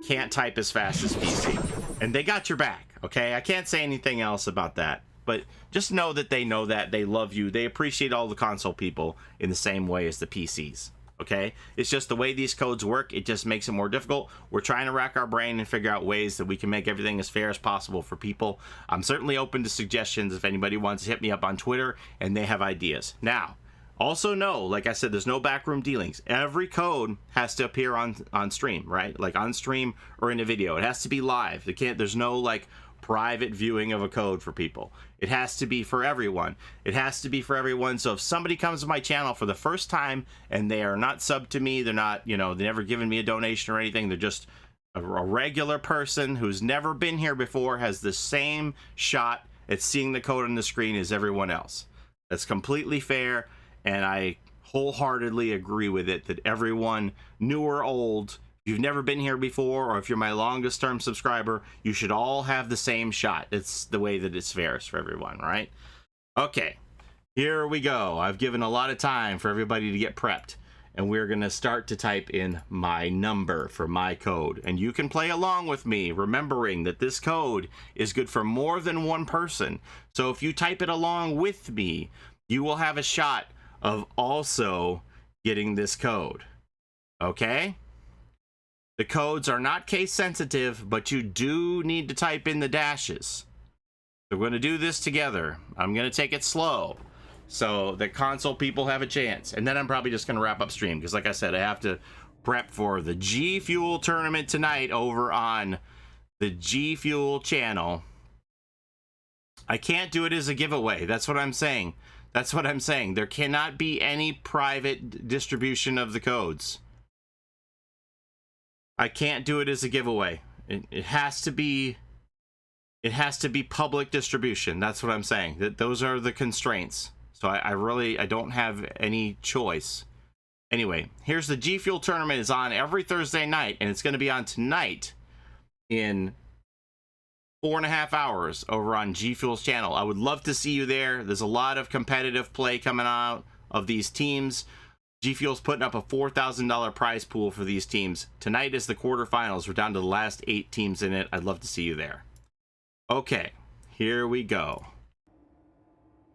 can't type as fast as PC. And they got your back, okay? I can't say anything else about that. But just know that they know that. They love you. They appreciate all the console people in the same way as the PCs. Okay, it's just the way these codes work. It just makes it more difficult. We're trying to rack our brain and figure out ways that we can make everything as fair as possible for people. I'm certainly open to suggestions if anybody wants to hit me up on Twitter and they have ideas. Now, also know, like I said, there's no backroom dealings. Every code has to appear on stream, right? Like on stream or in a video. It has to be live. There's no like private viewing of a code for people. It has to be for everyone. It has to be for everyone. So if somebody comes to my channel for the first time and they are not subbed to me, they're not, you know, they never given me a donation or anything, they're just a regular person who's never been here before, has the same shot at seeing the code on the screen as everyone else. That's completely fair, and I wholeheartedly agree with it, that everyone, new or old, if you've never been here before, or if you're my longest term subscriber, you should all have the same shot. It's the way that it's fairest for everyone, right? Okay, here we go. I've given a lot of time for everybody to get prepped, and we're gonna start to type in my number for my code. And you can play along with me, remembering that this code is good for more than one person. So if you type it along with me, you will have a shot of also getting this code, okay? The codes are not case sensitive, but you do need to type in the dashes. So we're going to do this together. I'm going to take it slow so the console people have a chance. And then I'm probably just going to wrap up stream because, like I said, I have to prep for the G Fuel tournament tonight over on the G Fuel channel. I can't do it as a giveaway. That's what I'm saying. That's what I'm saying. There cannot be any private distribution of the codes. I can't do it as a giveaway. It has to be public distribution. That's what I'm saying. Those are the constraints. So I don't have any choice. Anyway, here's the G Fuel tournament. Is on every Thursday night, and it's going to be on tonight in 4.5 hours over on G Fuel's channel. I would love to see you there. There's a lot of competitive play coming out of these teams. G Fuel's putting up a $4,000 prize pool for these teams. Tonight is the quarterfinals. We're down to the last 8 teams in it. I'd love to see you there. Okay, here we go.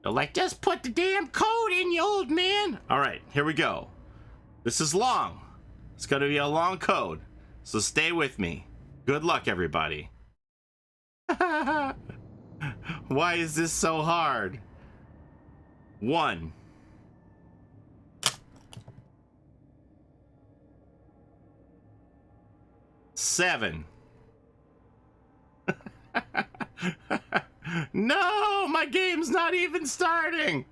They're like, just put the damn code in, you old man. All right, here we go. This is long. It's going to be a long code, so stay with me. Good luck, everybody. Why is this so hard? 1. 7. No, my game's not even starting.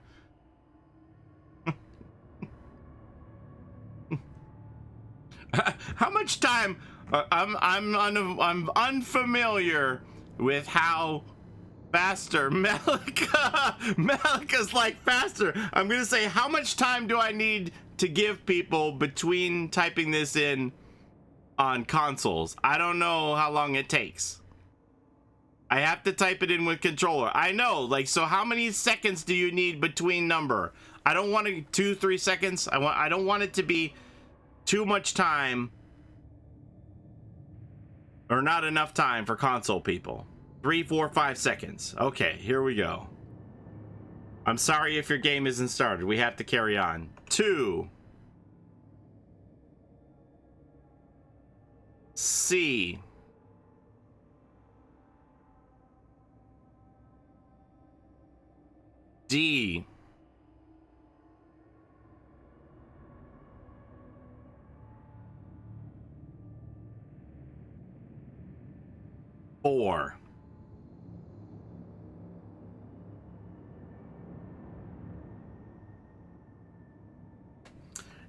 How much time? I'm unfamiliar with how faster Malika's like faster. I'm gonna say, how much time do I need to give people between typing this in on consoles? I don't know how long it takes. I have to type it in with controller. I know, like, so how many seconds do you need between number? I don't want to 2-3 seconds. I don't want it to be too much time or not enough time for console people. 3, 4, 5 seconds. Okay, here we go. I'm sorry if your game isn't started. We have to carry on. 2. C. D. Four.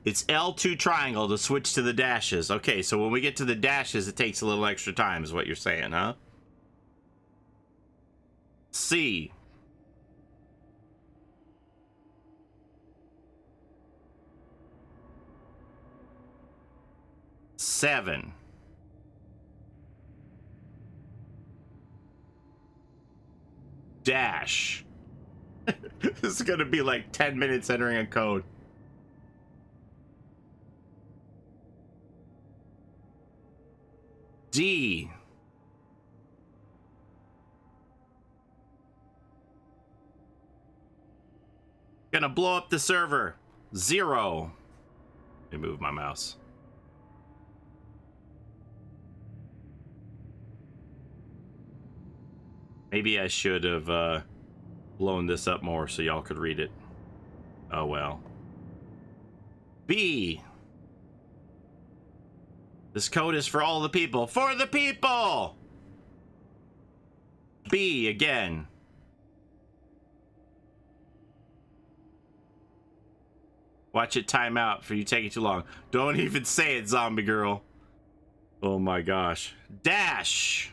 It's L2 triangle to switch to the dashes. Okay, so when we get to the dashes, it takes a little extra time, is what you're saying, huh? C. Seven. Dash. This is gonna be like 10 minutes entering a code. D. Gonna blow up the server. 0. Let me move my mouse. Maybe I should have blown this up more so y'all could read it. Oh well. B. This code is for all the people. For the people! B again. Watch it time out for you taking too long. Don't even say it, zombie girl. Oh my gosh. Dash.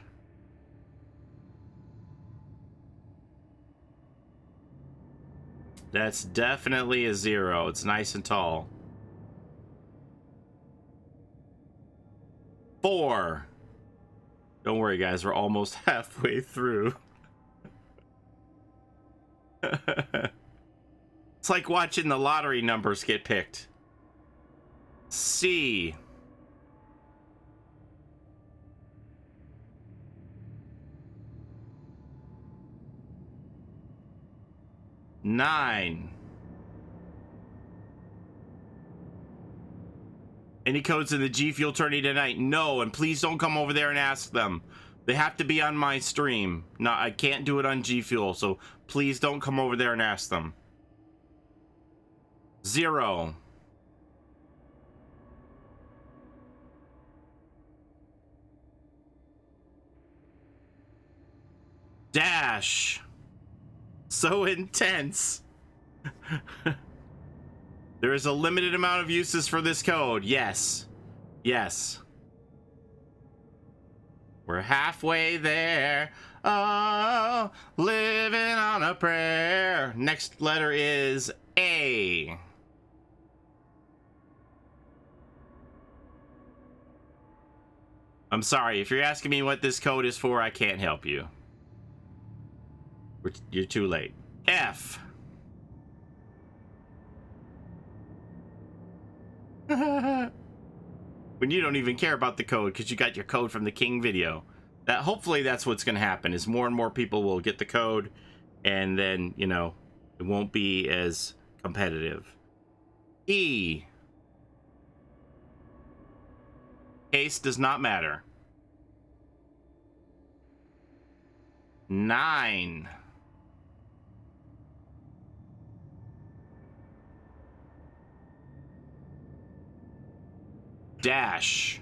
That's definitely a 0. It's nice and tall. 4. Don't worry, guys. We're almost halfway through. It's like watching the lottery numbers get picked. C. Nine. Any codes in the G Fuel tourney tonight? No, and please don't come over there and ask them. They have to be on my stream. No, I can't do it on G Fuel, so please don't come over there and ask them. 0. Dash. So intense. There is a limited amount of uses for this code. Yes. Yes. We're halfway there. Oh, living on a prayer. Next letter is A. I'm sorry. If you're asking me what this code is for, I can't help you. You're too late. F. When you don't even care about the code because you got your code from the King video. Hopefully that's what's going to happen, is more and more people will get the code, and then, you know, it won't be as competitive. E. Case does not matter. 9. Dash.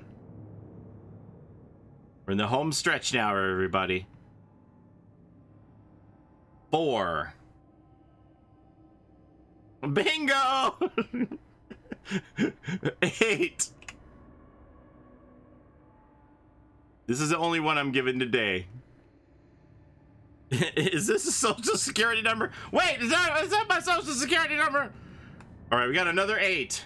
We're in the home stretch now, everybody. 4. Bingo! 8. This is the only one I'm giving today. Is this a social security number? Wait, is that my social security number? All right, we got another 8.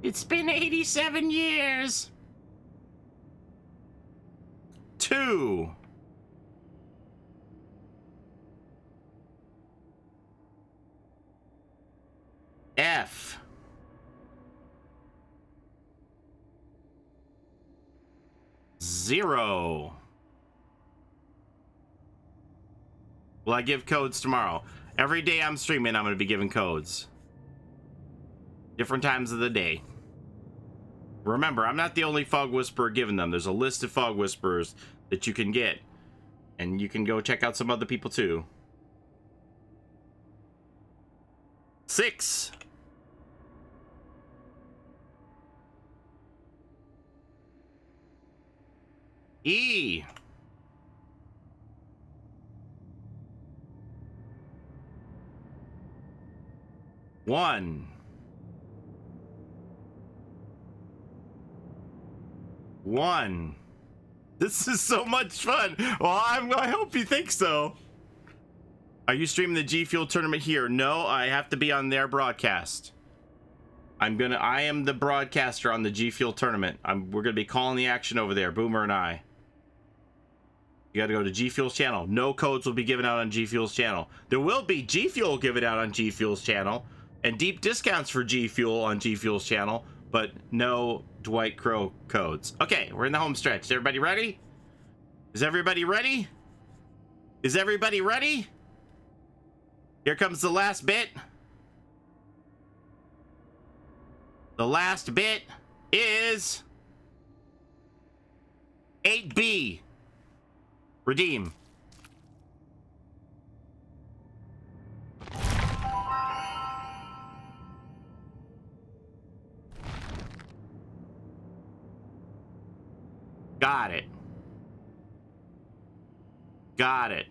It's been 87 years. 2. F. Zero. Will I give codes tomorrow? Every day I'm streaming, I'm going to be giving codes. Different times of the day. Remember, I'm not the only Fog Whisperer giving them. There's a list of Fog Whisperers that you can get. And you can go check out some other people too. 6. E. One. This is so much fun. Well, I hope you think so. Are you streaming the G Fuel tournament here? No, I have to be on their broadcast. I am the broadcaster on the G Fuel tournament. We're gonna be calling the action over there, Boomer and I. You gotta go to G Fuel's channel. No codes will be given out on G Fuel's channel. There will be G Fuel given out on G Fuel's channel, and deep discounts for G Fuel on G Fuel's channel, but no Dwight Crow codes. Okay, we're in the home stretch. Is everybody ready? Is everybody ready? Is everybody ready? Here comes the last bit. The last bit is 8B. Redeem. Got it. Got it.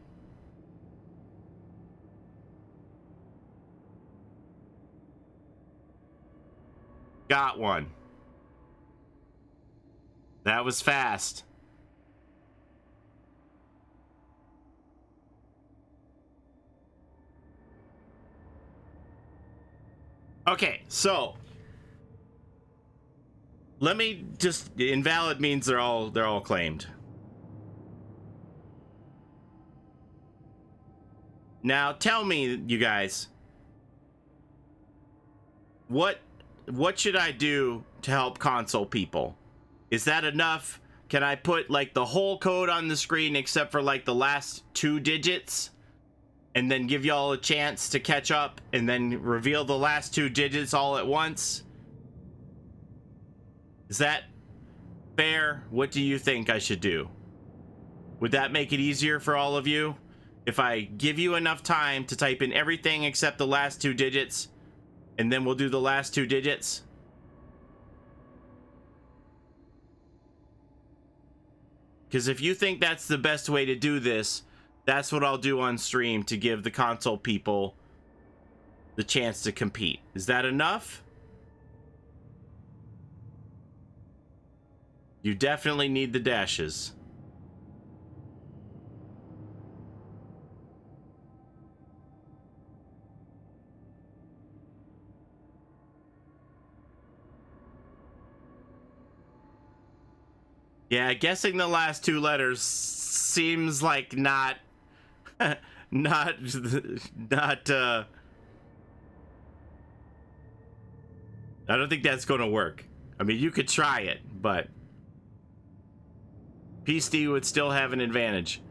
Got one. That was fast. Okay, so let me just, invalid means they're all claimed. Now tell me, you guys, what should I do to help console people? Is that enough? Can I put like the whole code on the screen except for like the last 2 digits? And then give y'all a chance to catch up and then reveal the last 2 digits all at once? Is that fair? What do you think I should do? Would that make it easier for all of you? If I give you enough time to type in everything except the last 2 digits, and then we'll do the last 2 digits? Because if you think that's the best way to do this, that's what I'll do on stream to give the console people the chance to compete. Is that enough? You definitely need the dashes. Yeah, guessing the last 2 letters seems like not I don't think that's going to work. I mean, you could try it, but PSD would still have an advantage.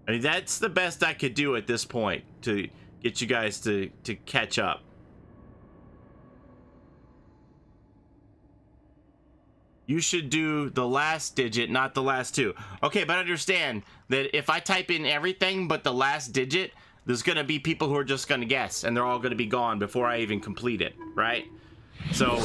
I mean, that's the best I could do at this point to get you guys to catch up. You should do the last digit, not the last 2. Okay, but understand that if I type in everything but the last digit, there's going to be people who are just going to guess, and they're all going to be gone before I even complete it, right? So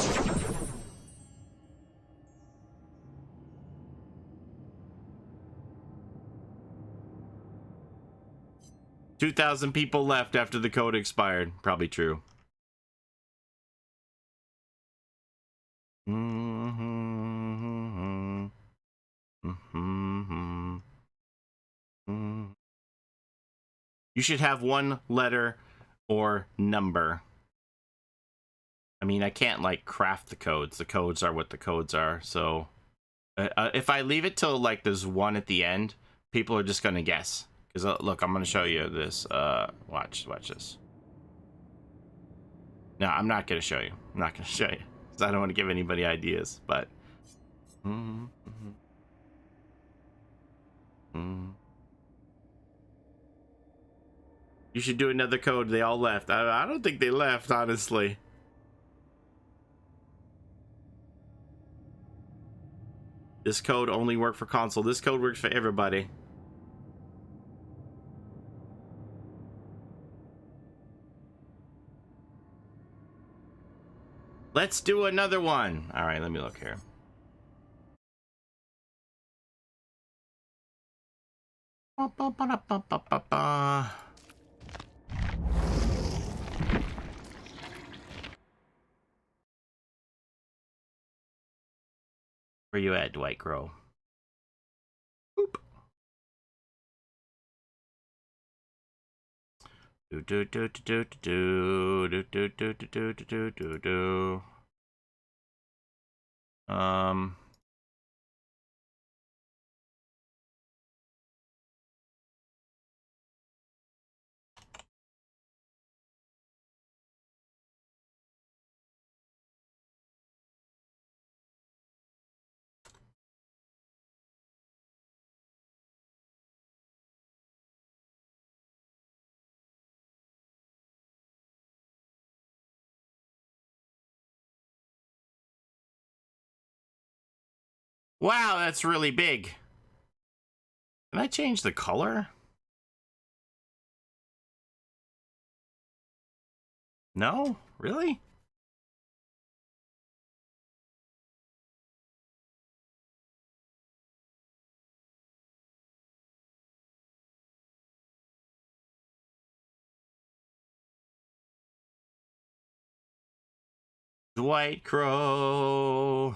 2,000 people left after the code expired. Probably true. You should have 1 letter or number. I mean, I can't like craft the codes. The codes are what the codes are. So if I leave it till like there's 1 at the end, people are just gonna guess. Because look, I'm gonna show you this. Watch this. No, I'm not gonna show you. I'm not gonna show you because I don't want to give anybody ideas. But You should do another code. They all left. I don't think they left, honestly. This code only worked for console. This code works for everybody. Let's do another one. All right, let me look here. Where you at, Dwight Crow? Boop. Do do do do do do do do do do do do. Wow, that's really big. Can I change the color? No? Really? Dwight Crow.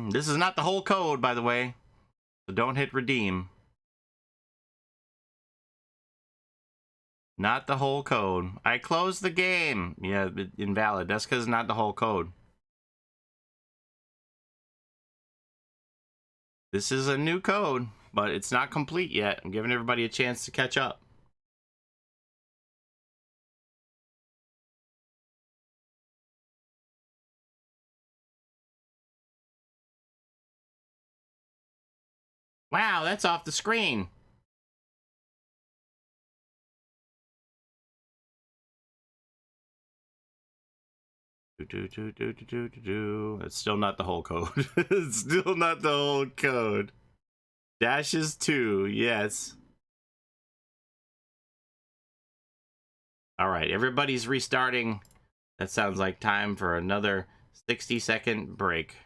This is not the whole code, by the way. So don't hit redeem. Not the whole code. I closed the game. Yeah, invalid. That's because it's not the whole code. This is a new code, but it's not complete yet. I'm giving everybody a chance to catch up. Wow, that's off the screen. It's still not the whole code. It's still not the whole code. Dashes 2, yes. All right, everybody's restarting. That sounds like time for another 60-second break.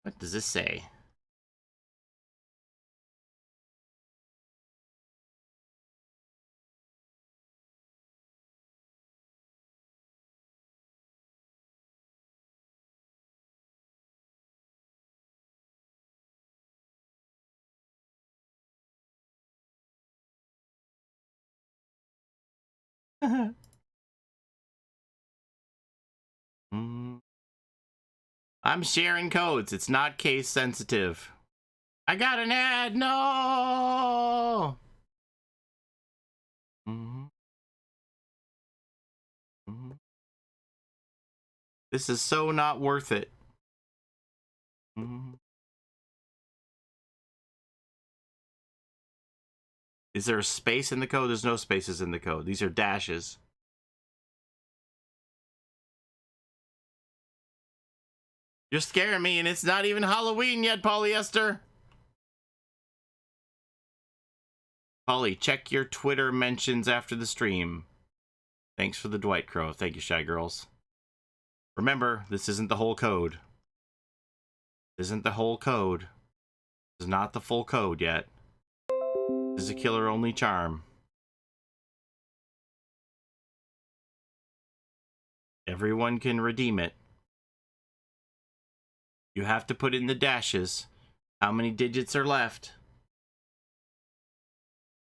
What does this say? I'm sharing codes. It's not case sensitive. I got an ad. No. This is so not worth it. Is there a space in the code? There's no spaces in the code. These are dashes. You're scaring me, and it's not even Halloween yet, Polyester. Polly, check your Twitter mentions after the stream. Thanks for the Dwight Crow. Thank you, Shy Girls. Remember, this isn't the whole code. This isn't the whole code. This is not the full code yet. This is a killer-only charm. Everyone can redeem it. You have to put in the dashes. How many digits are left?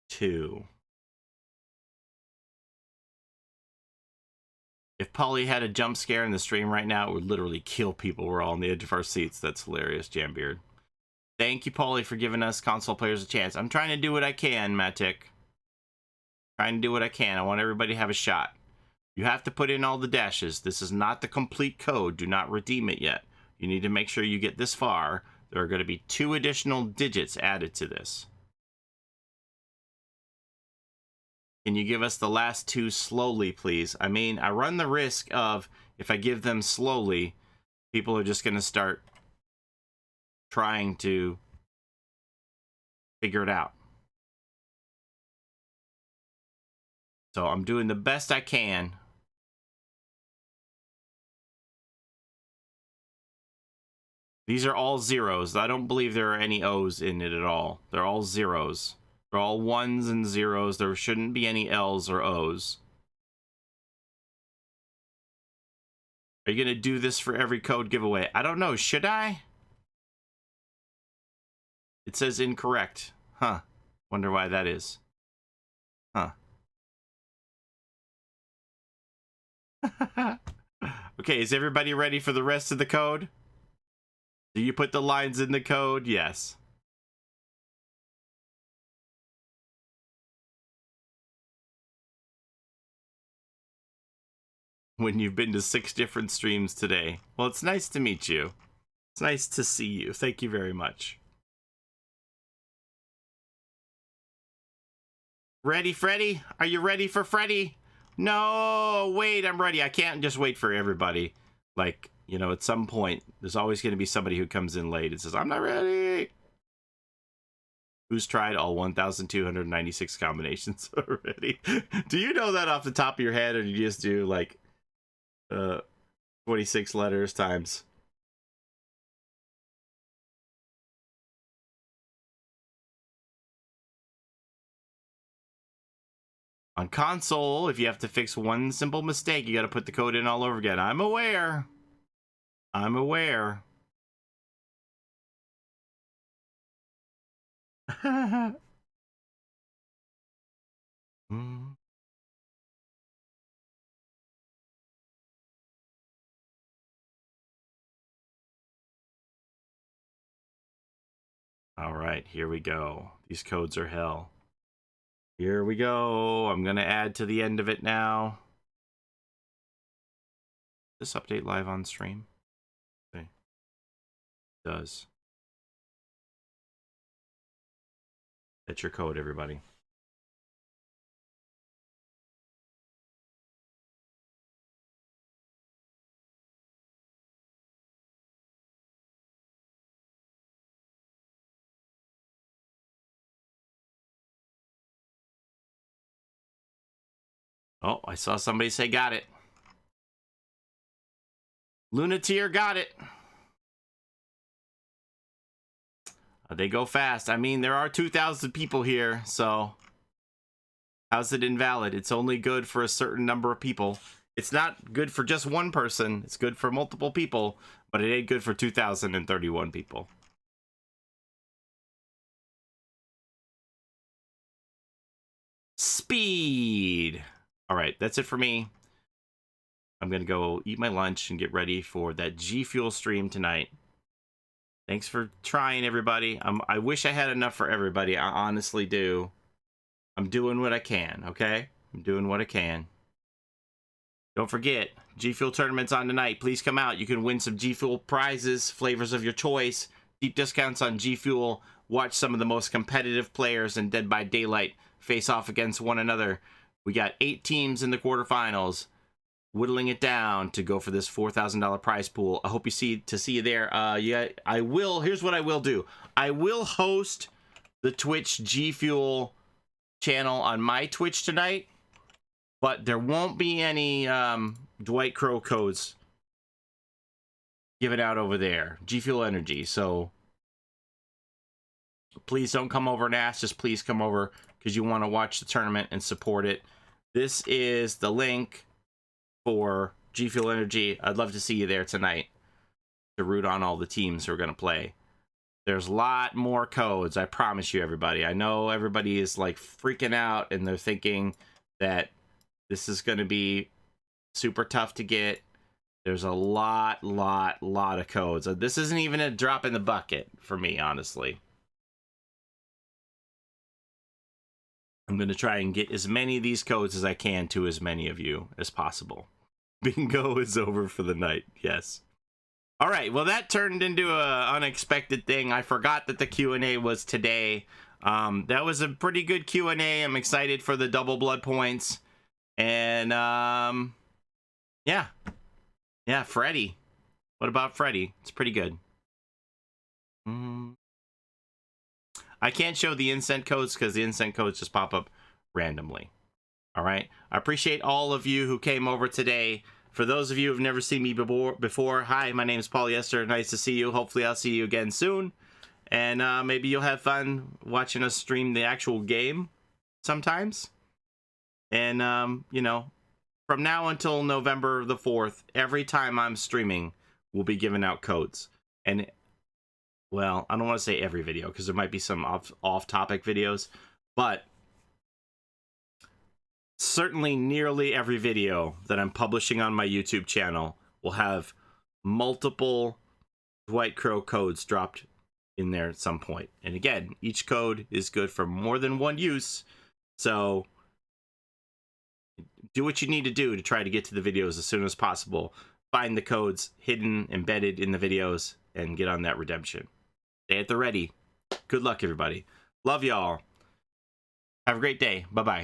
2. If Polly had a jump scare in the stream right now, it would literally kill people. We're all on the edge of our seats. That's hilarious, Jambeard. Thank you, Paulie, for giving us console players a chance. I'm trying to do what I can, Matic. Trying to do what I can. I want everybody to have a shot. You have to put in all the dashes. This is not the complete code. Do not redeem it yet. You need to make sure you get this far. There are going to be 2 additional digits added to this. Can you give us the last 2 slowly, please? I mean, I run the risk of, if I give them slowly, people are just going to start trying to figure it out. So I'm doing the best I can. These are all zeros. I don't believe there are any O's in it at all. They're all zeros. They're all 1s and 0s. There shouldn't be any L's or O's. Are you going to do this for every code giveaway? I don't know. Should I? It says incorrect. Huh. Wonder why that is. Huh. Okay, is everybody ready for the rest of the code? Do you put the lines in the code? Yes. When you've been to 6 different streams today. Well, it's nice to meet you. It's nice to see you. Thank you very much. Ready, Freddie? Are you ready for Freddie? No, wait, I'm ready. I can't just wait for everybody. Like, you know, at some point, there's always going to be somebody who comes in late and says, I'm not ready. Who's tried all 1,296 combinations already? Do you know that off the top of your head, or do you just do, like, 26 letters times? On console, if you have to fix one simple mistake, you got to put the code in all over again. I'm aware. I'm aware. All right, here we go. These codes are hell. Here we go. I'm going to add to the end of it now. Does this update live on stream? Okay. It does. That's your code, everybody. Oh, I saw somebody say got it. Lunateer got it. They go fast. I mean, there are 2,000 people here, so how's it invalid? It's only good for a certain number of people. It's not good for just one person. It's good for multiple people, but it ain't good for 2,031 people. Speed. All right, that's it for me. I'm going to go eat my lunch and get ready for that G Fuel stream tonight. Thanks for trying, everybody. I wish I had enough for everybody. I honestly do. I'm doing what I can, okay? I'm doing what I can. Don't forget, G Fuel tournament's on tonight. Please come out. You can win some G Fuel prizes, flavors of your choice, deep discounts on G Fuel. Watch some of the most competitive players in Dead by Daylight face off against one another. We got 8 teams in the quarterfinals, whittling it down to go for this $4,000 prize pool. I hope you see you there. Yeah, I will. Here's what I will do. I will host the Twitch G Fuel channel on my Twitch tonight, but there won't be any Dwight Crow codes given out over there. G Fuel Energy. So please don't come over and ask. Just please come over because you want to watch the tournament and support it. This is the link for G Fuel Energy. I'd love to see you there tonight to root on all the teams who are going to play. There's a lot more codes, I promise you, everybody. I know everybody is like freaking out and they're thinking that this is going to be super tough to get. There's a lot of codes. This isn't even a drop in the bucket for me, honestly. I'm going to try and get as many of these codes as I can to as many of you as possible. Bingo is over for the night. Yes. All right. Well, that turned into an unexpected thing. I forgot that the Q&A was today. That was a pretty good Q&A. I'm excited for the double blood points. And, yeah. Yeah, Freddie. What about Freddie? It's pretty good. I can't show the insent codes because the insent codes just pop up randomly. All right. I appreciate all of you who came over today. For those of you who've never seen me before, hi, my name is Polyester. Nice to see you. Hopefully I'll see you again soon. And maybe you'll have fun watching us stream the actual game sometimes. And, you know, from now until November the 4th, every time I'm streaming, we'll be giving out codes. And, well, I don't want to say every video because there might be some off-topic videos, but certainly nearly every video that I'm publishing on my YouTube channel will have multiple Dwight Crow codes dropped in there at some point. And again, each code is good for more than one use, so do what you need to do to try to get to the videos as soon as possible. Find the codes hidden, embedded in the videos, and get on that redemption. Stay at the ready. Good luck, everybody. Love y'all. Have a great day. Bye-bye.